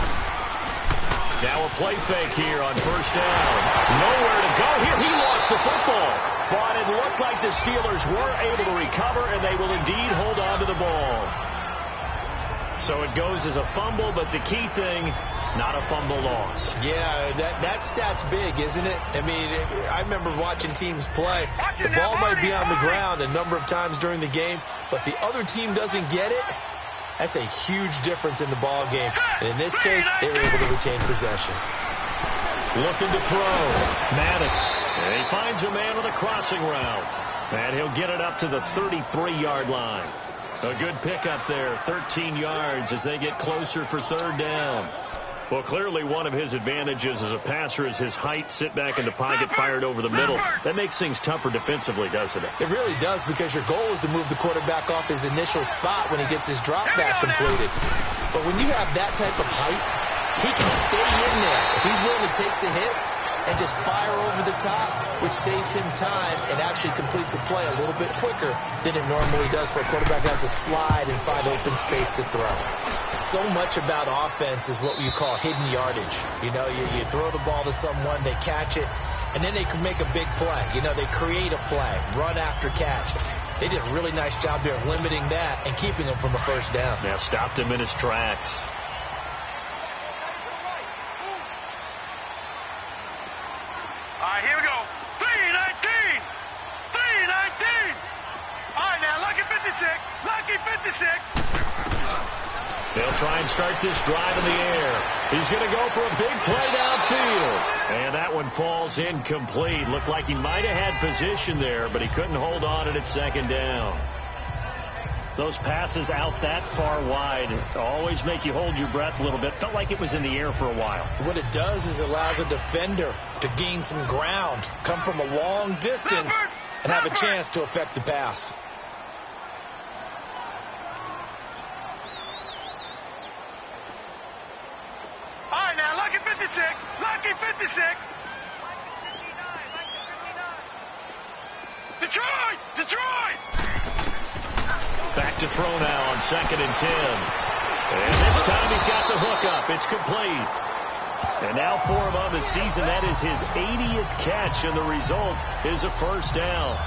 Now a play fake here on 1st down. Nowhere to go here. He lost the football. But it looked like the Steelers were able to recover, and they will indeed hold on to the ball. So it goes as a fumble, but the key thing, not a fumble loss. Yeah, that stat's big, isn't it? I mean, I remember watching teams play. The ball might be on the ground a number of times during the game, but the other team doesn't get it. That's a huge difference in the ball game. And in this case, they were able to retain possession. Looking to throw. Maddox. And he finds a man with a crossing route. And he'll get it up to the 33-yard line. A good pickup there, 13 yards as they get closer for 3rd down. Well, clearly one of his advantages as a passer is his height, sit back in the pocket, fired over the middle. That makes things tougher defensively, doesn't it? It really does, because your goal is to move the quarterback off his initial spot when he gets his drop back completed. But when you have that type of height, he can stay in there. If he's willing to take the hits and just fire over the top, which saves him time and actually completes a play a little bit quicker than it normally does for a quarterback who has to slide and find open space to throw. So much about offense is what you call hidden yardage. You know, you throw the ball to someone, they catch it, and then they can make a big play. You know, they create a play, run after catch. They did a really nice job there of limiting that and keeping him from a 1st down. Now stopped him in his tracks. Here we go. 319. 319. All right, now, lucky 56. Lucky 56. They'll try and start this drive in the air. He's going to go for a big play downfield. And that one falls incomplete. Looked like he might have had position there, but he couldn't hold on it at 2nd down. Those passes out that far wide always make you hold your breath a little bit. Felt like it was in the air for a while. What it does is it allows a defender to gain some ground, come from a long distance, and have a chance to affect the pass. All right, now, lucky 56. Lucky 56. Detroit! Detroit! Back to throw now on 2nd and 10. And this time he's got the hook up. It's complete. And now for him on the season, that is his 80th catch, and the result is a 1st down.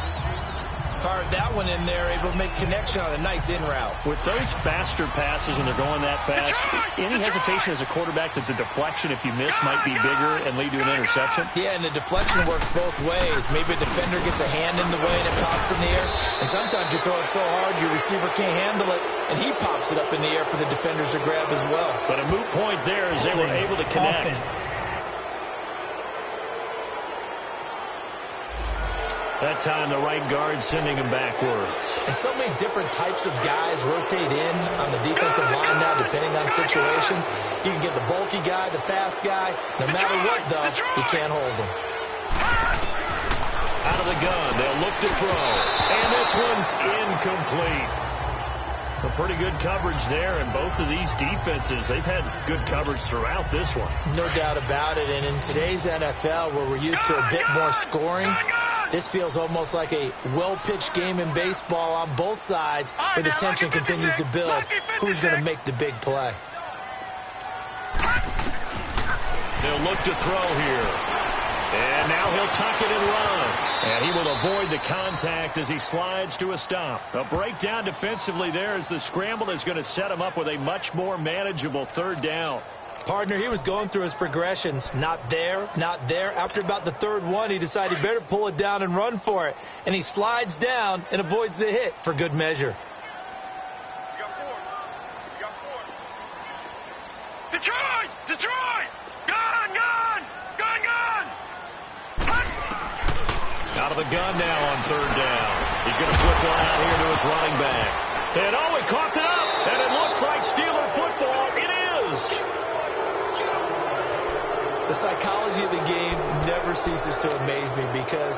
Fired that one in there, able to make connection on a nice in route. With those faster passes and they're going that fast, any hesitation as a quarterback that the deflection, if you miss, might be bigger and lead to an interception? Yeah, and the deflection works both ways. Maybe a defender gets a hand in the way and it pops in the air. And sometimes you throw it so hard your receiver can't handle it, and he pops it up in the air for the defenders to grab as well. But a moot point there as they were able to connect. That time, the right guard sending him backwards. And so many different types of guys rotate in on the defensive line now, depending on situations. You can get the bulky guy, the fast guy. No matter what, though, you can't hold him. Out of the gun, they'll look to throw. And this one's incomplete. A pretty good coverage there, and both of these defenses, they've had good coverage throughout this one. No doubt about it, and in today's NFL, where we're used to a bit more scoring, This feels almost like a well-pitched game in baseball on both sides, where the tension continues to build. Who's going to make the big play? They'll look to throw here. And now he'll tuck it and run. And he will avoid the contact as he slides to a stop. A breakdown defensively there as the scramble is going to set him up with a much more manageable third down. Partner, he was going through his progressions. Not there, not there. After about the third one, he decided he better pull it down and run for it. And he slides down and avoids the hit for good measure. You got four. You got four. Detroit! Detroit! Gun! Gun! Gun! Gun! Out of the gun now on third down. He's going to flip one out here to his running back. And oh, he coughed it up. And it looks like Steeler football. It is. The psychology of the game never ceases to amaze me, because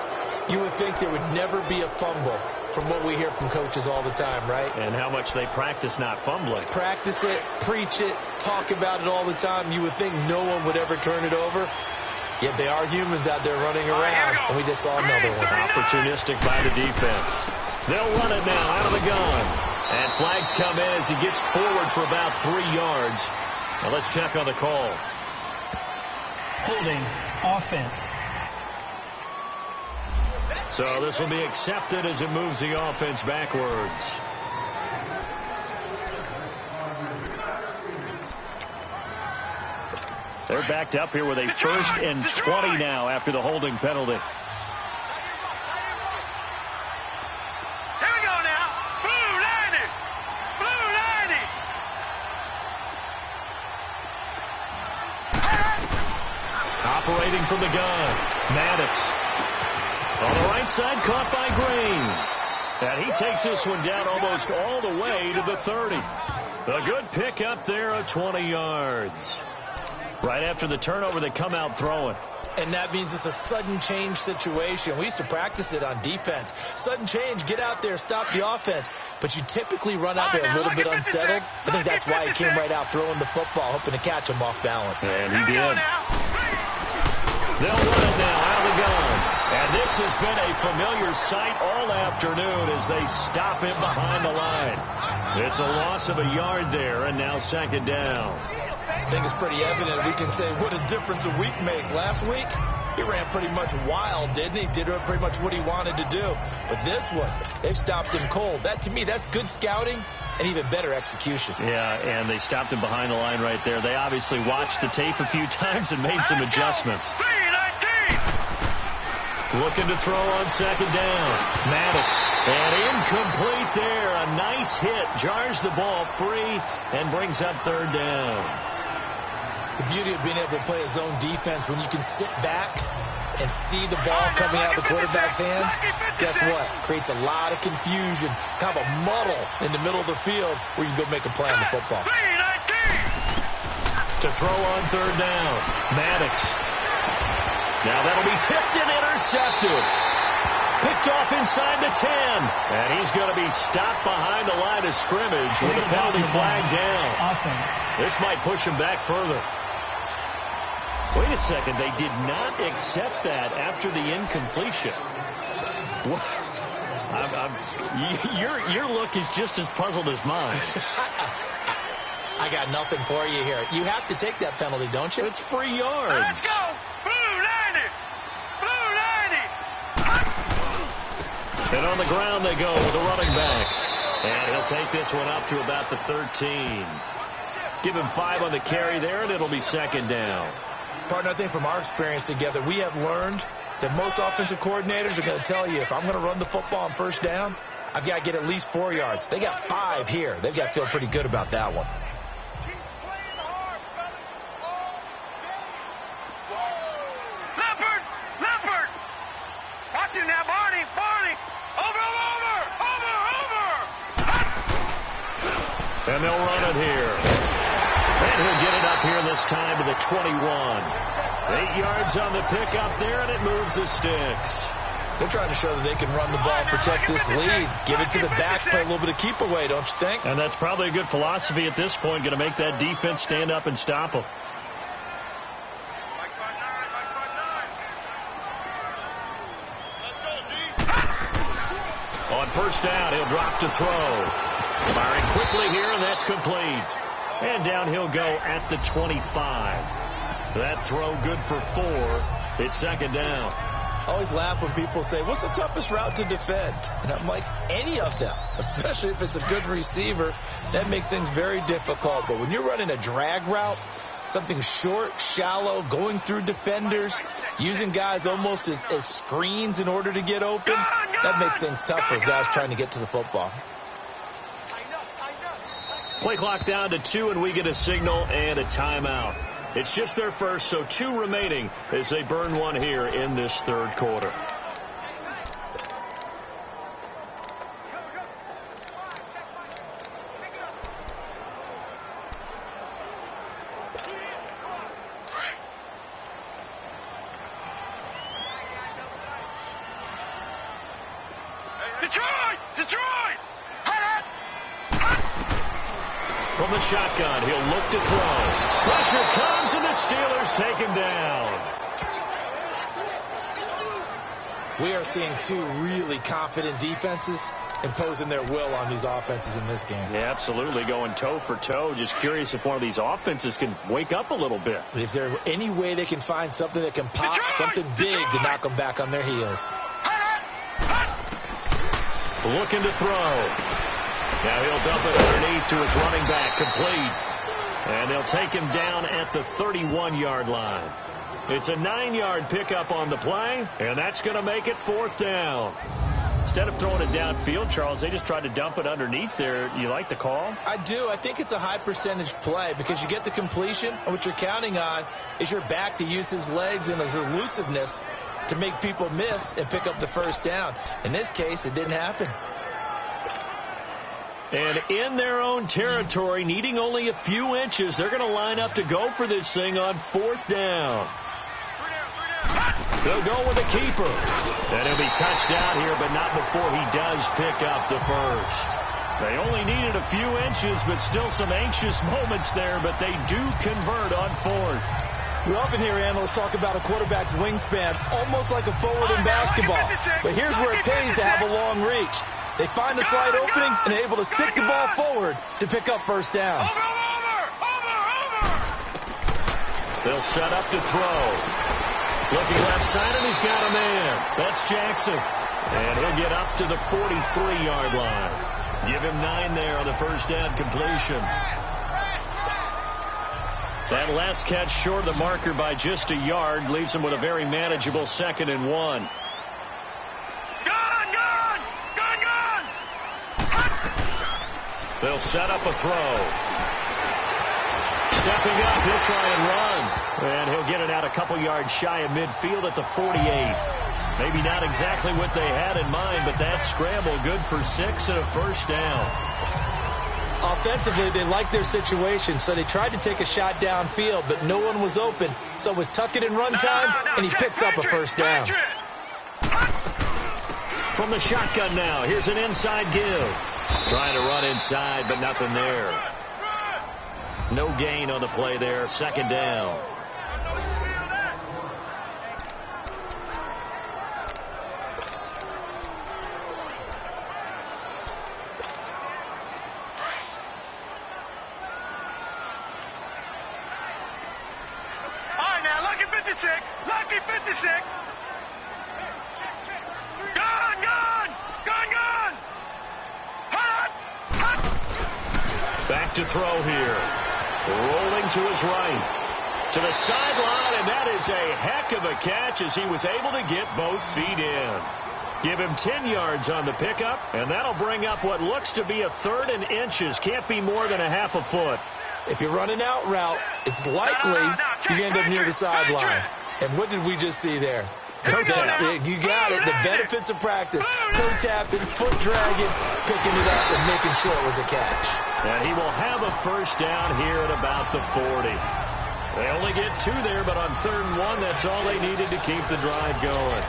you would think there would never be a fumble from what we hear from coaches all the time, right? And how much they practice not fumbling. Practice it, preach it, talk about it all the time. You would think no one would ever turn it over. Yet they are humans out there running around, and we just saw another one. Opportunistic by the defense. They'll run it now out of the gun. And flags come in as he gets forward for about 3 yards. Now let's check on the call. Holding offense. So this will be accepted as it moves the offense backwards. They're backed up here with a 1st and 20 now after the holding penalty. Here we go now. Blue 90. Blue 90. Operating from the gun. Maddox. On the right side, caught by Green. And he takes this one down almost all the way to the 30. A good pick up there of 20 yards. Right after the turnover, they come out throwing. And that means it's a sudden change situation. We used to practice it on defense. Sudden change, get out there, stop the offense. But you typically run out there a little bit unsettled. I think that's why he came right out throwing the football, hoping to catch him off balance. And he did. They'll run it now out of the gun. And this has been a familiar sight all afternoon as they stop him behind the line. It's a loss of a yard there, and now 2nd down. I think it's pretty evident. We can say what a difference a week makes. Last week, he ran pretty much wild, didn't he? Did pretty much what he wanted to do. But this one, they've stopped him cold. That, to me, that's good scouting and even better execution. Yeah, and they stopped him behind the line right there. They obviously watched the tape a few times and made some adjustments. Looking to throw on 2nd down. Maddox. And incomplete there. A nice hit. Jars the ball free and brings up 3rd down. The beauty of being able to play a zone defense, when you can sit back and see the ball coming out of the quarterback's hands, guess what? Creates a lot of confusion, kind of a muddle in the middle of the field where you can go make a play on the football. To throw on 3rd down. Maddox. Now that'll be tipped and intercepted. Picked off inside the 10. And he's going to be stopped behind the line of scrimmage with a penalty flag down. Offense. This might push him back further. Wait a second. They did not accept that after the incompletion. Your look is just as puzzled as mine. I got nothing for you here. You have to take that penalty, don't you? It's free yards. Let's go. Blue 90. Blue 90. And on the ground they go with the running back. And he'll take this one up to about the 13. Give him 5 on the carry there, and it'll be 2nd down. Partner, I think from our experience together, we have learned that most offensive coordinators are going to tell you, if I'm going to run the football on 1st down, I've got to get at least 4 yards. They got 5 here. They've got to feel pretty good about that one. Leopard. Watch him now, Barney. Over. And they'll run it here. And he'll get it up here this time to the 21. 8 yards on the pickup there, and it moves the sticks. They're trying to show that they can run the ball, protect this lead, give it to the backs, play a little bit of keep away, don't you think? And that's probably a good philosophy at this point, going to make that defense stand up and stop them. first down. He'll drop to throw. Firing quickly here, and that's complete. And down he'll go at the 25. That throw good for 4. It's second down. I always laugh when people say, what's the toughest route to defend? And I'm like, any of them, especially if it's a good receiver. That makes things very difficult. But when you're running a drag route, something short, shallow, going through defenders, using guys almost as screens in order to get open, that makes things tough for guys trying to get to the football. Play clock down to 2, and we get a signal and a timeout. It's just their first, so 2 remaining as they burn one here in this third quarter. Detroit! From the shotgun, he'll look to throw. Pressure comes, and the Steelers take him down. We are seeing 2 really confident defenses imposing their will on these offenses in this game. Yeah, absolutely, going toe for toe. Just curious if one of these offenses can wake up a little bit. If there's any way they can find something that can pop, something big to knock them back on their heels. Looking to throw. Now he'll dump it underneath to his running back, complete. And they'll take him down at the 31-yard line. It's a 9-yard pickup on the play, and that's going to make it 4th down. Instead of throwing it downfield, Charles, they just tried to dump it underneath there. You like the call? I do. I think it's a high percentage play because you get the completion, and what you're counting on is your back to use his legs and his elusiveness to make people miss and pick up the first down. In this case, it didn't happen. And in their own territory, needing only a few inches, they're going to line up to go for this thing on 4th down. They'll go with a keeper. And he'll be touched out here, but not before he does pick up the first. They only needed a few inches, but still some anxious moments there, but they do convert on 4th. We often hear analysts talk about a quarterback's wingspan, almost like a forward in basketball. But here's where it pays to have a long reach. They find a slight opening and are able to stick the ball forward to pick up first downs. They'll set up to throw. Looking left side, and he's got a man. That's Jackson. And he'll get up to the 43-yard line. Give him 9 there on the first down completion. That last catch short of the marker by just a yard leaves him with a very manageable 2nd and 1. They'll set up a throw. Stepping up, he'll try and run. And he'll get it out a couple yards shy of midfield at the 48. Maybe not exactly what they had in mind, but that scramble good for 6 and a first down. Offensively, they liked their situation, so they tried to take a shot downfield, but no one was open. So it was tuck it in run time, and he picks up a first down. From the shotgun now, here's an inside give. Trying to run inside, but nothing there. No gain on the play there. 2nd down. All right, now, lucky 56. Lucky 56. Gone. Back to throw here. Rolling to his right. To the sideline, and that is a heck of a catch as he was able to get both feet in. Give him 10 yards on the pickup, and that'll bring up what looks to be a 3rd and inches. Can't be more than a half a foot. If you run an out route, it's likely you end up near the sideline. And what did we just see there? Toe tap. You got it. The benefits of practice. Toe tapping, foot dragging, picking it up, and making sure it was a catch. And he will have a first down here at about the 40. They only get 2 there, but on 3rd and 1, that's all they needed to keep the drive going.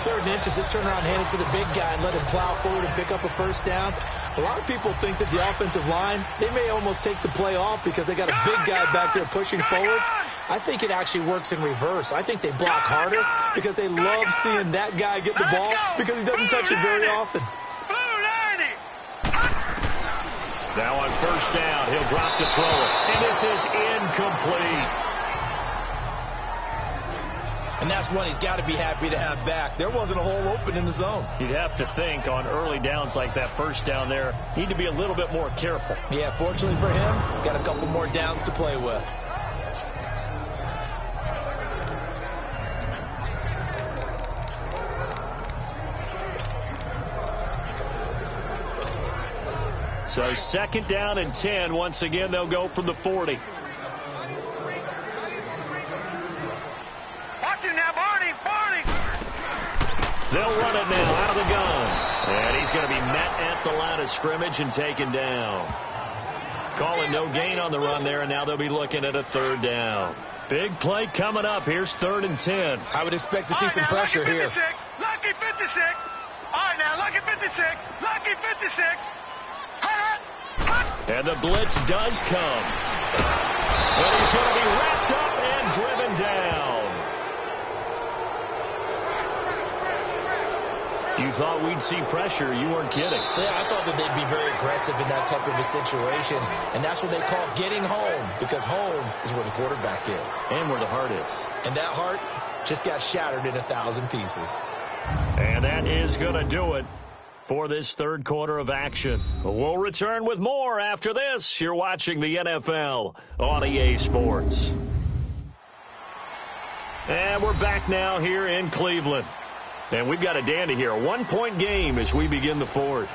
3rd and inches, just turn around, hand it to the big guy, and let him plow forward and pick up a first down. A lot of people think that the offensive line, they may almost take the play off because they got a big guy back there pushing forward. I think it actually works in reverse. I think they block harder because they love seeing that guy get the ball because he doesn't touch it very often. Blue Now on first down, he'll drop to throw it. And this is incomplete. And that's one he's got to be happy to have back. There wasn't a hole open in the zone. You'd have to think on early downs like that first down there, need to be a little bit more careful. Yeah, fortunately for him, got a couple more downs to play with. So second down and 10. Once again, they'll go from the 40. They'll run it now out of the gun. And he's going to be met at the line of scrimmage and taken down. Calling no gain on the run there, and now they'll be looking at a third down. Big play coming up. Here's 3rd and 10. I would expect to see some pressure here. Lucky 56. All right, now, lucky 56. Lucky 56. And the blitz does come. But he's going to be wrapped up and driven down. You thought we'd see pressure. You weren't kidding. Yeah, I thought that they'd be very aggressive in that type of a situation. And that's what they call getting home, because home is where the quarterback is. And where the heart is. And that heart just got shattered in 1,000 pieces. And that is going to do it for this third quarter of action. We'll return with more after this. You're watching the NFL on EA Sports. And we're back now here in Cleveland. And we've got a dandy here. A 1-point game as we begin the fourth.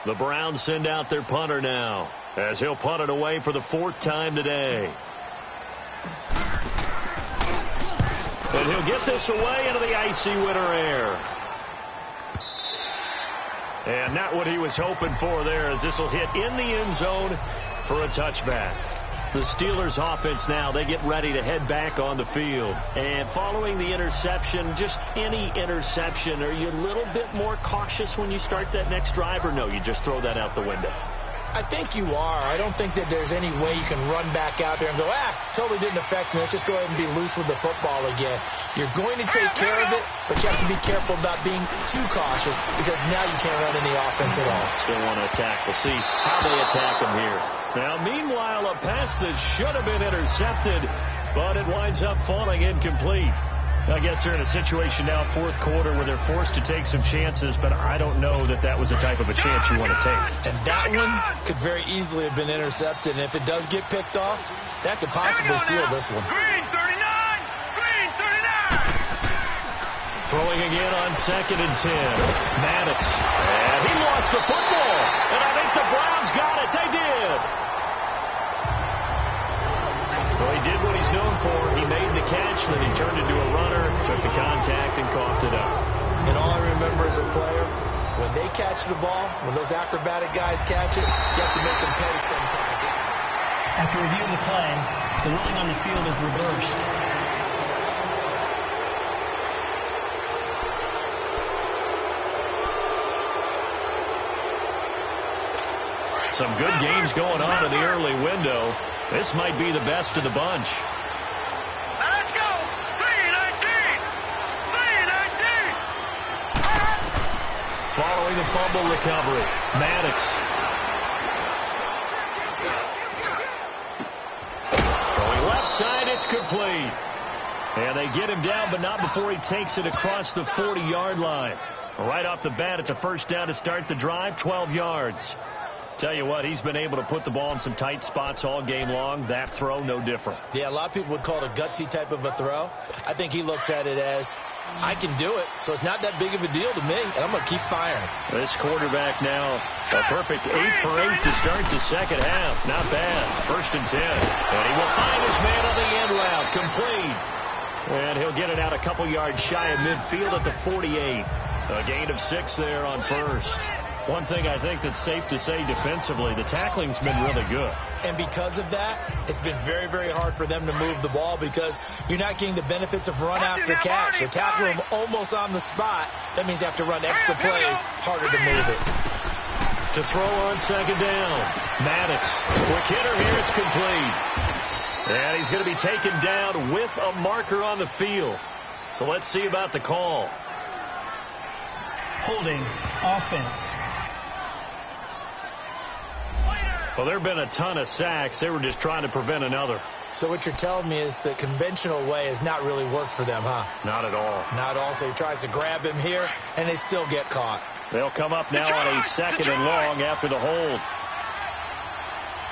The Browns send out their punter now, as he'll punt it away for the 4th time today. And he'll get this away into the icy winter air. And not what he was hoping for there, as this will hit in the end zone for a touchback. The Steelers offense now, they get ready to head back on the field. And following the interception, just any interception, are you a little bit more cautious when you start that next drive, or no, you just throw that out the window? I think you are. I don't think that there's any way you can run back out there and go, totally didn't affect me. Let's just go ahead and be loose with the football again. You're going to take care of it, but you have to be careful about being too cautious, because now you can't run any offense at all. Still want to attack. We'll see how they attack him here. Now, meanwhile, a pass that should have been intercepted, but it winds up falling incomplete. I guess they're in a situation now, 4th quarter, where they're forced to take some chances, but I don't know that that was the type of a chance you want to take. And that one could very easily have been intercepted, and if it does get picked off, that could possibly seal this one. Green 39! Green 39! Throwing again on 2nd and 10. Maddox. And he lost the football. And I think the Browns got it. They did. Well, he did what he's known for. He made the catch, then he turned into a runner, took the contact, and coughed it up. And all I remember as a player, when they catch the ball, when those acrobatic guys catch it, you have to make them pay sometimes. After review of the play, the ruling on the field is reversed. Some good games going on in the early window. This might be the best of the bunch. Now let's go! 3-19! 3-19! Following the fumble recovery, Maddox. Throwing left side, it's complete. And they get him down, but not before he takes it across the 40-yard line. Right off the bat, it's a first down to start the drive, 12 yards. Tell you what, he's been able to put the ball in some tight spots all game long. That throw, no different. Yeah, a lot of people would call it a gutsy type of a throw. I think he looks at it as, I can do it, so it's not that big of a deal to me, and I'm going to keep firing. This quarterback now, a perfect 8 for 8 to start the second half. Not bad. 1st and 10. And he will find his man on the end route. Complete. And he'll get it out a couple yards shy of midfield at the 48. A gain of 6 there on first. One thing I think that's safe to say defensively, the tackling's been really good. And because of that, it's been very, very hard for them to move the ball, because you're not getting the benefits of run after catch. They're tackling them almost on the spot. That means you have to run extra plays, harder to move it. To throw on 2nd down, Maddox. Quick hitter here, it's complete. And he's going to be taken down with a marker on the field. So let's see about the call. Holding offense. Well, there have been a ton of sacks. They were just trying to prevent another. So what you're telling me is the conventional way has not really worked for them, huh? Not at all. Not at all. So he tries to grab him here, and they still get caught. They'll come up now on a 2nd and long after the hold.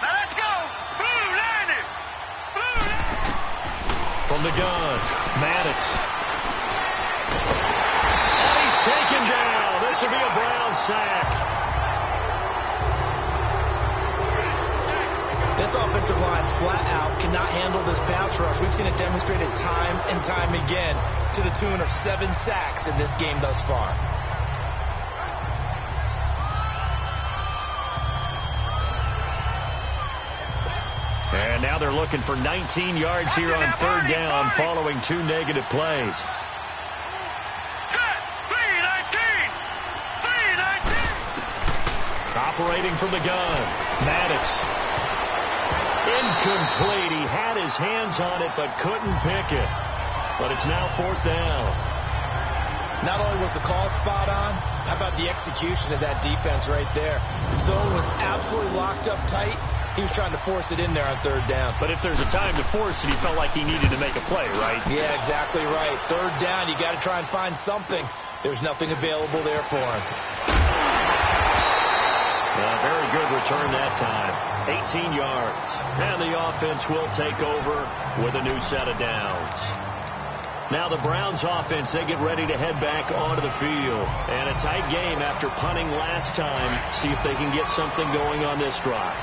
Now let's go. Blue landed. Blue landed. From the gun, Maddox. And he's taken down. This will be a Brown sack. This offensive line flat out cannot handle this pass rush. We've seen it demonstrated time and time again to the tune of 7 sacks in this game thus far. And now they're looking for 19 yards here on 3rd down following 2 negative plays. Operating from the gun, Maddox. Incomplete. He had his hands on it but couldn't pick it. But it's now 4th down. Not only was the call spot on, how about the execution of that defense right there? Zone was absolutely locked up tight. He was trying to force it in there on 3rd down. But if there's a time to force it, he felt like he needed to make a play, right? Yeah, exactly right. 3rd down, you got to try and find something. There's nothing available there for him. Very good return that time. 18 yards. And the offense will take over with a new set of downs. Now the Browns offense, they get ready to head back onto the field. And a tight game after punting last time. See if they can get something going on this drive.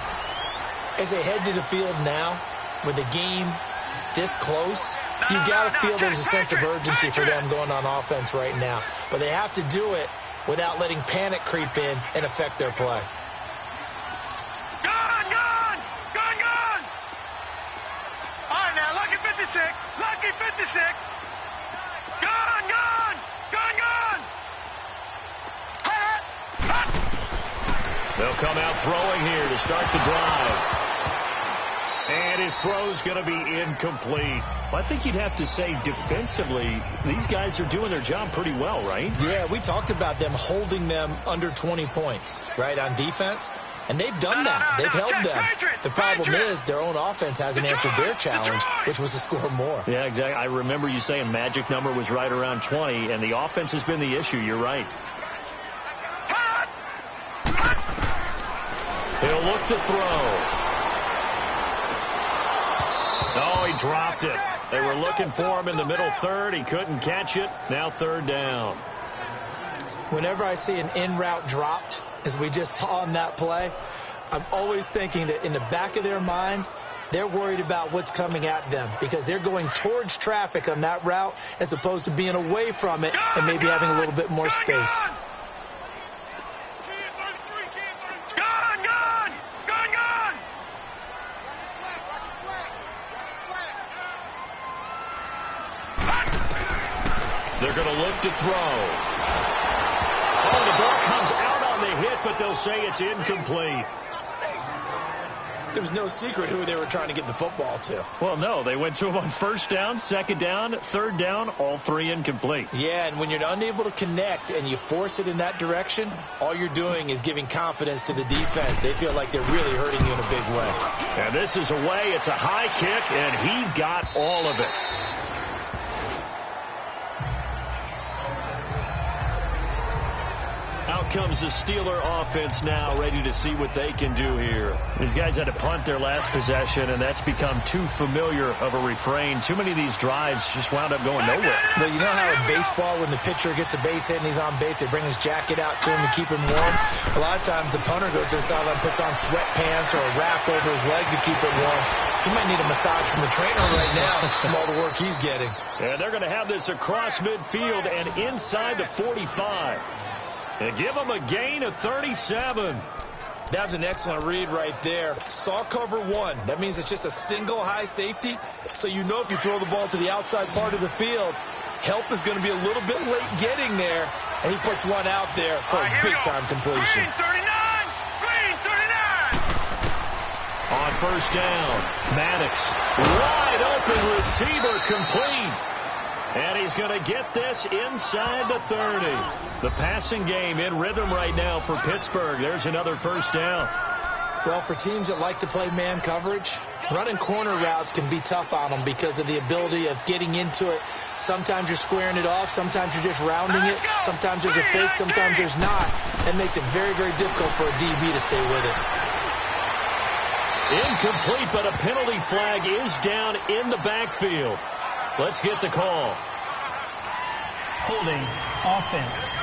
As they head to the field now, with the game this close, you got to feel there's a sense of urgency for them going on offense right now. But they have to do it without letting panic creep in and affect their play. Lucky 56. Gone. They'll come out throwing here to start the drive. And his throw's going to be incomplete. I think you'd have to say defensively, these guys are doing their job pretty well, right? Yeah, we talked about them holding them under 20 points, right, on defense. And they've done that. They've held them. The problem is their own offense hasn't answered their challenge, which was to score more. Yeah, exactly. I remember you saying magic number was right around 20, and the offense has been the issue. You're right. He'll look to throw. Oh, he dropped it. They were looking for him in the middle 3rd. He couldn't catch it. Now 3rd down. Whenever I see an in-route dropped, as we just saw on that play, I'm always thinking that in the back of their mind, they're worried about what's coming at them because they're going towards traffic on that route as opposed to being away from it and maybe having a little bit more space. They're going to look to throw. Oh, the ball comes out on the hit, but they'll say it's incomplete. There was no secret who they were trying to get the football to. Well, no. They went to him on 1st down, 2nd down, 3rd down, all 3 incomplete. Yeah, and when you're unable to connect and you force it in that direction, all you're doing is giving confidence to the defense. They feel like they're really hurting you in a big way. And this is away. It's a high kick, and he got all of it. Out comes the Steeler offense now, ready to see what they can do here. These guys had to punt their last possession, and that's become too familiar of a refrain. Too many of these drives just wound up going nowhere. But you know how in baseball, when the pitcher gets a base hit and he's on base, they bring his jacket out to him to keep him warm? A lot of times the punter goes to the sideline, puts on sweatpants or a wrap over his leg to keep it warm. He might need a massage from the trainer right now from all the work he's getting. And they're going to have this across midfield and inside the 45. And give them a gain of 37. That was an excellent read right there. Saw cover 1. That means it's just a single high safety. So you know if you throw the ball to the outside part of the field, help is going to be a little bit late getting there. And he puts one out there for a big-time completion. Green 39. On 1st down, Maddox. Wide open receiver complete. And he's going to get this inside the 30. The passing game in rhythm right now for Pittsburgh. There's another 1st down. Well, for teams that like to play man coverage, running corner routes can be tough on them because of the ability of getting into it. Sometimes you're squaring it off. Sometimes you're just rounding it. Sometimes there's a fake. Sometimes there's not. That makes it very, very difficult for a DB to stay with it. Incomplete, but a penalty flag is down in the backfield. Let's get the call. Holding offense.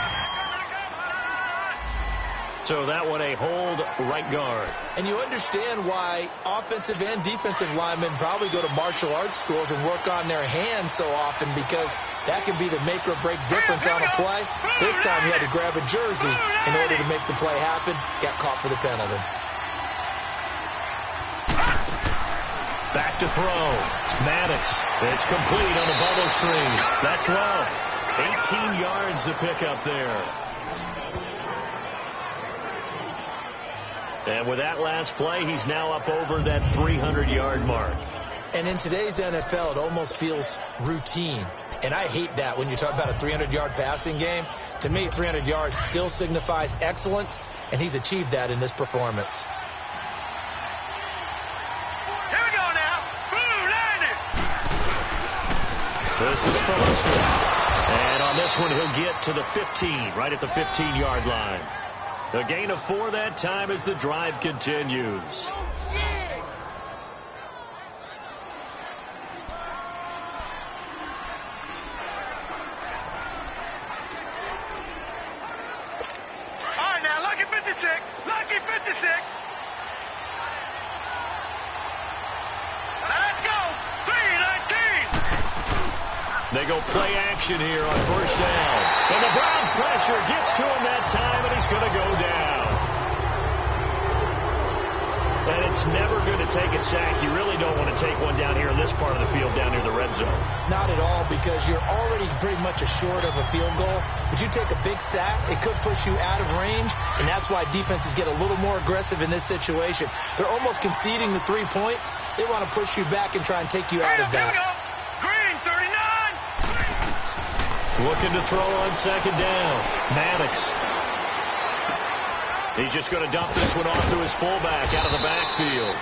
So that one a hold right guard. And you understand why offensive and defensive linemen probably go to martial arts schools and work on their hands so often, because that can be the make or break difference on a play. This time he had to grab a jersey in order to make the play happen. Got caught for the penalty. Back to throw. Maddox. It's complete on the bubble screen. That's low. 18 yards to pick up there. And with that last play, he's now up over that 300-yard mark. And in today's NFL, it almost feels routine. And I hate that when you talk about a 300-yard passing game. To me, 300 yards still signifies excellence, and he's achieved that in this performance. Here we go now. Boom, landed. This is Foster. And on this one, he'll get to the 15, right at the 15-yard line. A gain of 4 that time as the drive continues. All right, now, lucky 56. Lucky 56. Let's go. 319. They go play action here on first down. And the Browns pressure gets to him that time, and he's going to go down. And it's never going to take a sack. You really don't want to take one down here in this part of the field down near the red zone. Not at all, because you're already pretty much assured of a field goal. But you take a big sack, it could push you out of range, and that's why defenses get a little more aggressive in this situation. They're almost conceding the 3 points. They want to push you back and try and take you out of that. Green, 39. Looking to throw on second down. Maddox. He's just going to dump this one off to his fullback out of the backfield.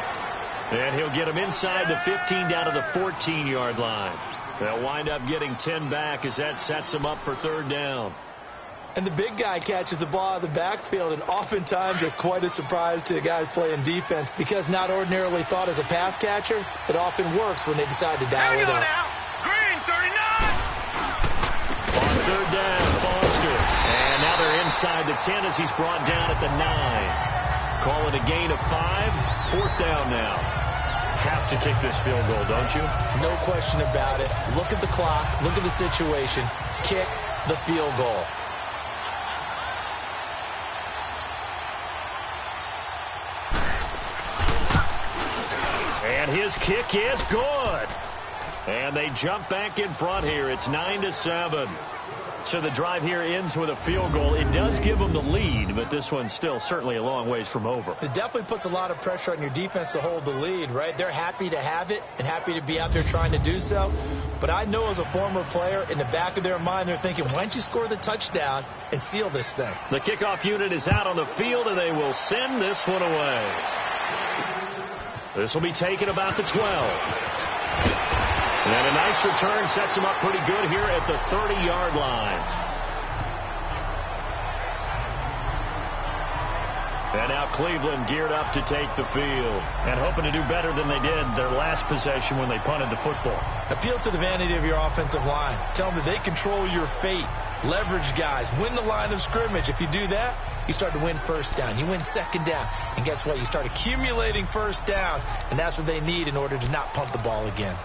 And he'll get him inside the 15 down to the 14-yard line. They'll wind up getting 10 back as that sets him up for third down. And the big guy catches the ball out of the backfield, and oftentimes it's quite a surprise to the guys playing defense, because not ordinarily thought as a pass catcher, it often works when they decide to dial it up. Now. Green, 39. On third down, Foster. And now they're inside the 10 as he's brought down at the 9. Call it a gain of 5. Fourth down now. Have to kick this field goal, don't you? No question about it. Look at the clock. Look at the situation. Kick the field goal. And his kick is good. And they jump back in front here. It's 9-7. So the drive here ends with a field goal. It does give them the lead, but this one's still certainly a long ways from over. It definitely puts a lot of pressure on your defense to hold the lead, right? They're happy to have it and happy to be out there trying to do so. But I know as a former player, in the back of their mind, they're thinking, why don't you score the touchdown and seal this thing? The kickoff unit is out on the field, and they will send this one away. This will be taken about the 12. And a nice return sets him up pretty good here at the 30-yard line. And now Cleveland geared up to take the field and hoping to do better than they did their last possession when they punted the football. Appeal to the vanity of your offensive line. Tell them that they control your fate. Leverage guys. Win the line of scrimmage. If you do that, you start to win first down. You win second down. And guess what? You start accumulating first downs. And that's what they need in order to not punt the ball again.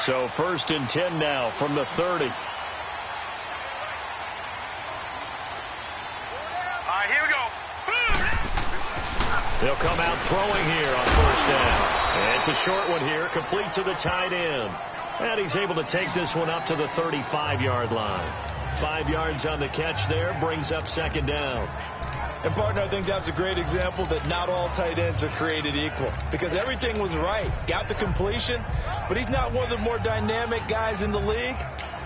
So 1st and 10 now from the 30. All right, here we go. They'll come out throwing here on first down. And it's a short one here, complete to the tight end. And he's able to take this one up to the 35-yard line. 5 yards on the catch there, brings up second down. And, partner, I think that's a great example that not all tight ends are created equal, because everything was right. Got the completion, but he's not one of the more dynamic guys in the league.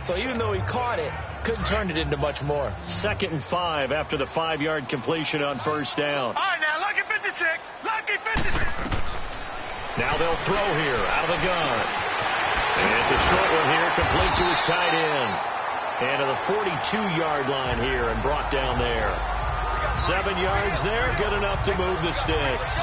So even though he caught it, couldn't turn it into much more. 2nd and 5 after the 5-yard completion on first down. All right, now, lucky 56. Lucky 56. Now they'll throw here out of the gun. And it's a short one here, complete to his tight end. And to the 42-yard line here and brought down there. 7 yards there, good enough to move the sticks.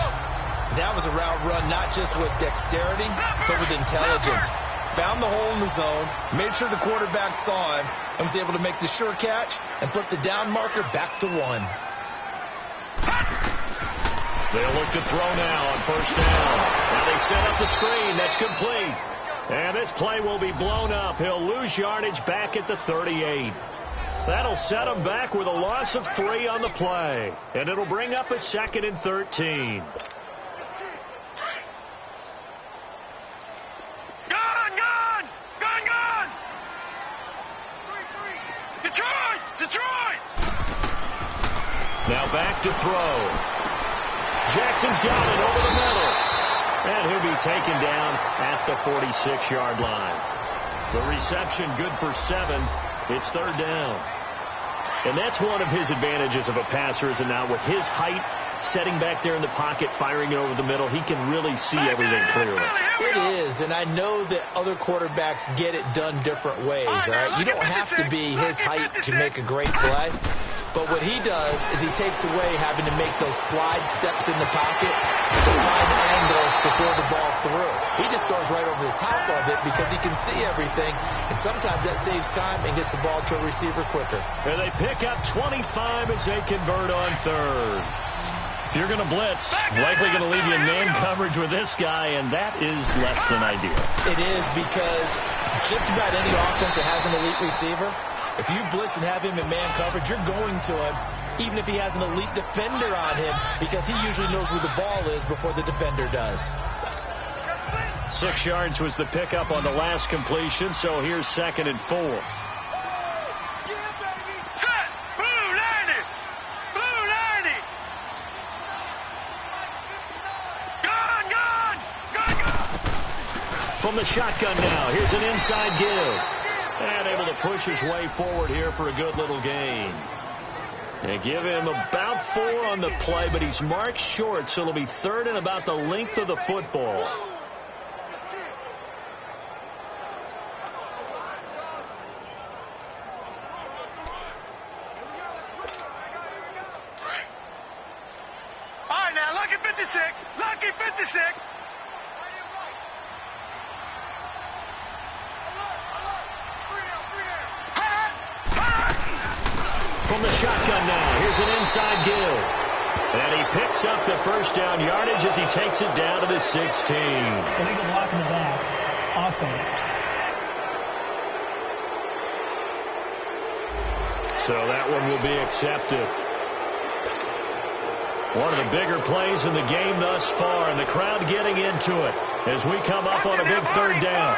That was a route run not just with dexterity, but with intelligence. Found the hole in the zone, made sure the quarterback saw him, and was able to make the sure catch and flip the down marker back to 1. They'll look to throw now on first down. Now they set up the screen. That's complete. And this play will be blown up. He'll lose yardage back at the 38. That'll set him back with a loss of 3 on the play. And it'll bring up a 2nd and 13. Detroit! Now back to throw. Jackson's got it over the middle. And he'll be taken down at the 46-yard line. The reception good for 7. It's 3rd down. And that's one of his advantages of a passer, is it not? With his height, setting back there in the pocket, firing it over the middle, he can really see everything clearly. It is, and I know that other quarterbacks get it done different ways, all right? You don't have to be his height to make a great play. But what he does is he takes away having to make those slide steps in the pocket to find angles to throw the ball through. He just throws right over the top of it because he can see everything, and sometimes that saves time and gets the ball to a receiver quicker. And they pick up 25 as they convert on 3rd. If you're going to blitz, likely going to leave you in man coverage with this guy, and that is less than ideal. It is, because just about any offense that has an elite receiver, if you blitz and have him in man coverage, you're going to him, even if he has an elite defender on him, because he usually knows where the ball is before the defender does. 6 yards was the pickup on the last completion, so here's 2nd and 4. From the shotgun now, here's an inside give. And able to push his way forward here for a good little gain. And give him about 4 on the play, but he's marked short, so it'll be 3rd and about the length of the football. All right, now, lucky 56. Lucky 56. From the shotgun now, here's an inside give. And he picks up the first down yardage as he takes it down to the 16. Illegal block in the back. Offense. So that one will be accepted. One of the bigger plays in the game thus far, and the crowd getting into it as we come up on a big 3rd down.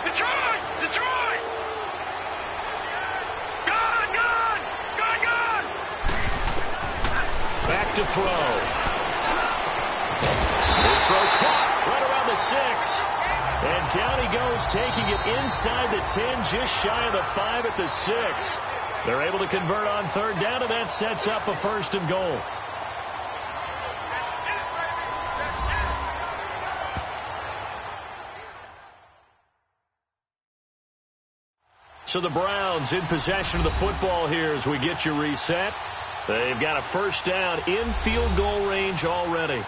Detroit! Detroit! Back to throw. This throw caught right around the 6. And down he goes, taking it inside the 10, just shy of the 5 at the 6. They're able to convert on 3rd down, and that sets up a 1st and goal. So the Browns in possession of the football here as we get you reset. They've got a 1st down in field goal range already.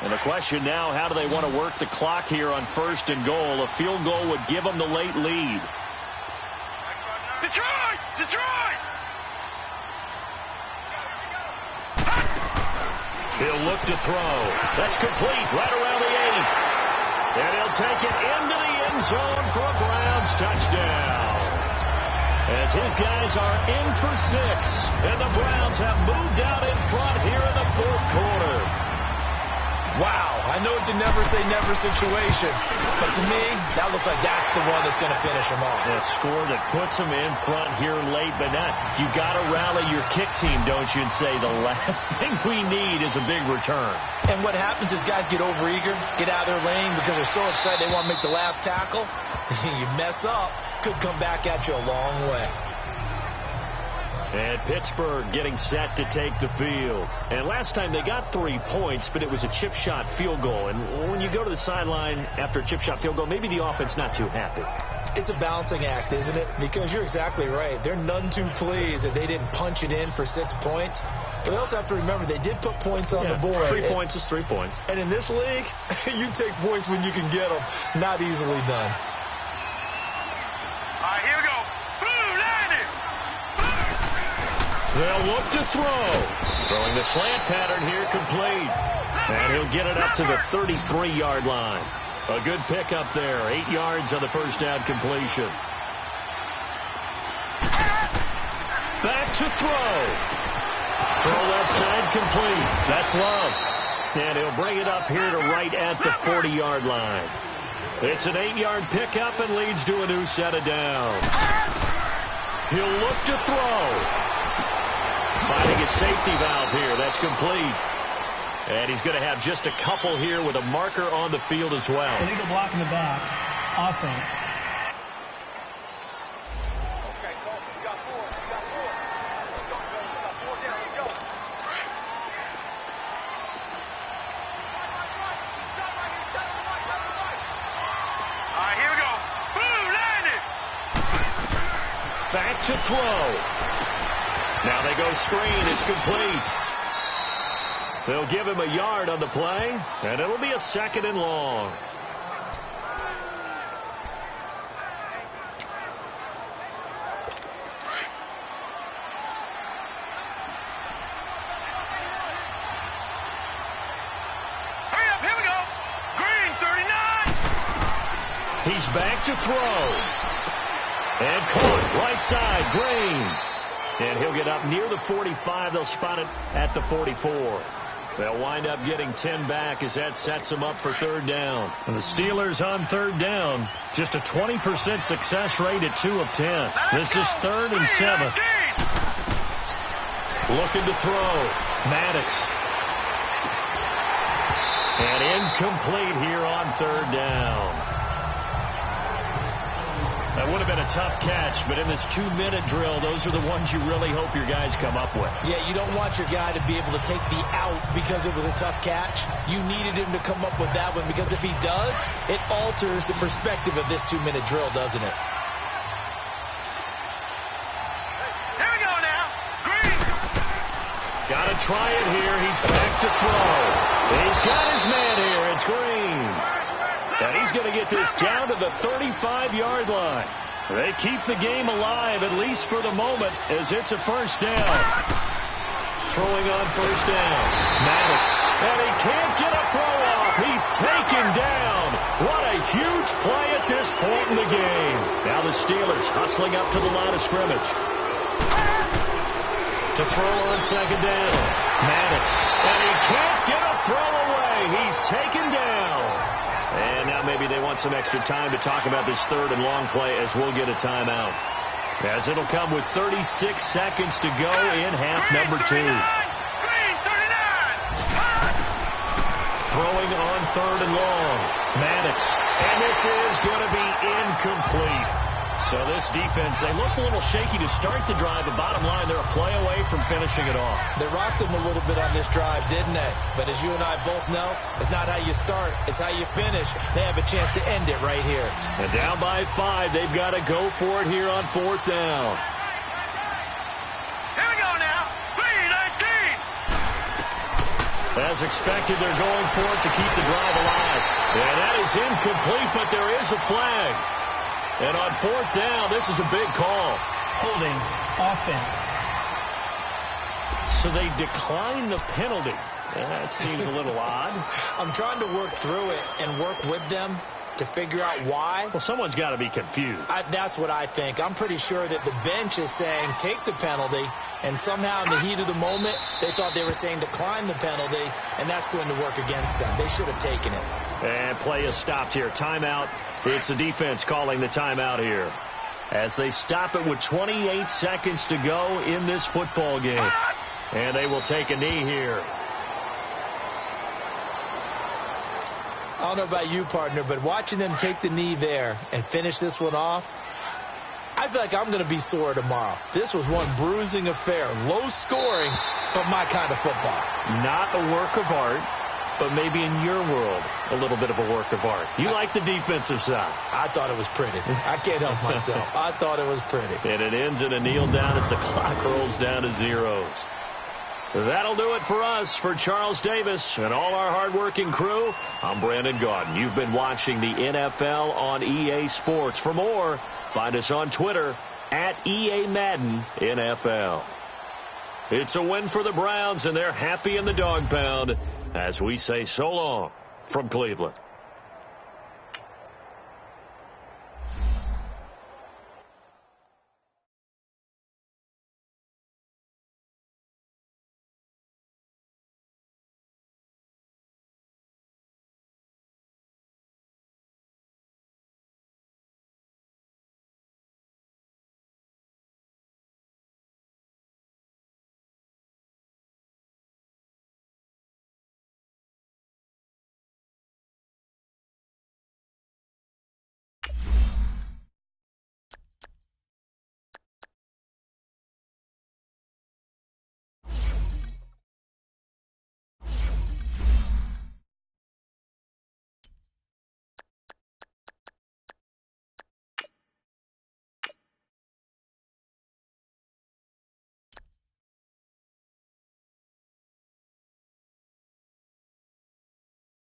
And the question now, how do they want to work the clock here on 1st and goal? A field goal would give them the late lead. Detroit! Detroit! He'll look to throw. That's complete right around the 8. And he'll take it into the end zone for a Browns touchdown. As his guys are in for 6. And the Browns have moved out in front here in the 4th quarter. Wow, I know it's a never-say-never situation. But to me, that looks like that's the one that's going to finish him off. A score that puts him in front here late, but not. You got to rally your kick team, don't you, and say the last thing we need is a big return. And what happens is guys get overeager, get out of their lane because they're so excited they want to make the last tackle. You mess up, could come back at you a long way. And Pittsburgh getting set to take the field. And last time they got 3 points, but it was a chip shot field goal. And when you go to the sideline after a chip shot field goal, maybe the offense not too happy. It's a balancing act, isn't it? Because you're exactly right. They're none too pleased that they didn't punch it in for 6 points. But they also have to remember they did put points on the board. 3 points is 3 points. And in this league, you take points when you can get them. Not easily done. All right, here we go. Blue, landing. They'll look to throw. Throwing the slant pattern here complete. And he'll get it up to the 33-yard line. A good pickup there. 8 yards on the first down completion. Back to throw. Throw left side complete. That's Love. And he'll bring it up here to right at the 40-yard line. It's an 8-yard pickup and leads to a new set of downs. He'll look to throw. Finding a safety valve here. That's complete. And he's going to have just a couple here with a marker on the field as well. Illegal block in the back. Offense. Okay, Cole, you got 4. You got 4. Let's go, Phil. You got 4 down. Let's go. All right, here we go. Blue, landing. Back to throw. Now they go screen. It's complete. They'll give him a yard on the play, and it'll be a 2nd and long. Hurry up, here we go. Green, 39. He's back to throw. And caught right side, Green. And he'll get up near the 45. They'll spot it at the 44. They'll wind up getting 10 back as that sets them up for 3rd down. And the Steelers on 3rd down. Just a 20% success rate at 2 of 10. This is 3rd and 7. Looking to throw. Maddox. And incomplete here on 3rd down. That would have been a tough catch, but in this 2-minute drill, those are the ones you really hope your guys come up with. Yeah, you don't want your guy to be able to take the out because it was a tough catch. You needed him to come up with that one because if he does, it alters the perspective of this 2-minute drill, doesn't it? Here we go now. Green. Got to try it here. He's back to throw. He's got his man here. It's Green. And he's going to get this down to the 35-yard line. They keep the game alive, at least for the moment, as it's a 1st down. Throwing on 1st down. Maddox. And he can't get a throw off. He's taken down. What a huge play at this point in the game. Now the Steelers hustling up to the line of scrimmage. To throw on 2nd down. Maddox. And he can't get a throw away. He's taken down. And now maybe they want some extra time to talk about this 3rd and long play as we'll get a timeout. As it'll come with 36 seconds to go in half number 2. Green, 39. Throwing on 3rd and long. Maddox. And this is going to be incomplete. So this defense, they look a little shaky to start the drive, but bottom line, they're a play away from finishing it off. They rocked them a little bit on this drive, didn't they? But as you and I both know, it's not how you start, it's how you finish. They have a chance to end it right here. And down by 5, they've got to go for it here on 4th down. Here we go now. Green, 19. As expected, they're going for it to keep the drive alive. And that is incomplete, but there is a flag. And on 4th down, this is a big call. Holding. Offense. So they decline the penalty. That seems a little odd. I'm trying to work through it and work with them to figure out why. Well, someone's got to be confused. That's what I think. I'm pretty sure that the bench is saying take the penalty, and somehow in the heat of the moment, they thought they were saying decline the penalty, and that's going to work against them. They should have taken it. And play is stopped here. Timeout. It's the defense calling the timeout here, as they stop it with 28 seconds to go in this football game. And they will take a knee here. I don't know about you, partner, but watching them take the knee there and finish this one off, I feel like I'm going to be sore tomorrow. This was one bruising affair. Low scoring, but my kind of football. Not a work of art, but maybe in your world, a little bit of a work of art. You like the defensive side. I thought it was pretty. I can't help myself. I thought it was pretty. And it ends in a kneel down as the clock rolls down to zeros. That'll do it for us. For Charles Davis and all our hardworking crew, I'm Brandon Gaudin. You've been watching the NFL on EA Sports. For more, find us on Twitter at EA Madden NFL. It's a win for the Browns, and they're happy in the dog pound as we say so long from Cleveland.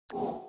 You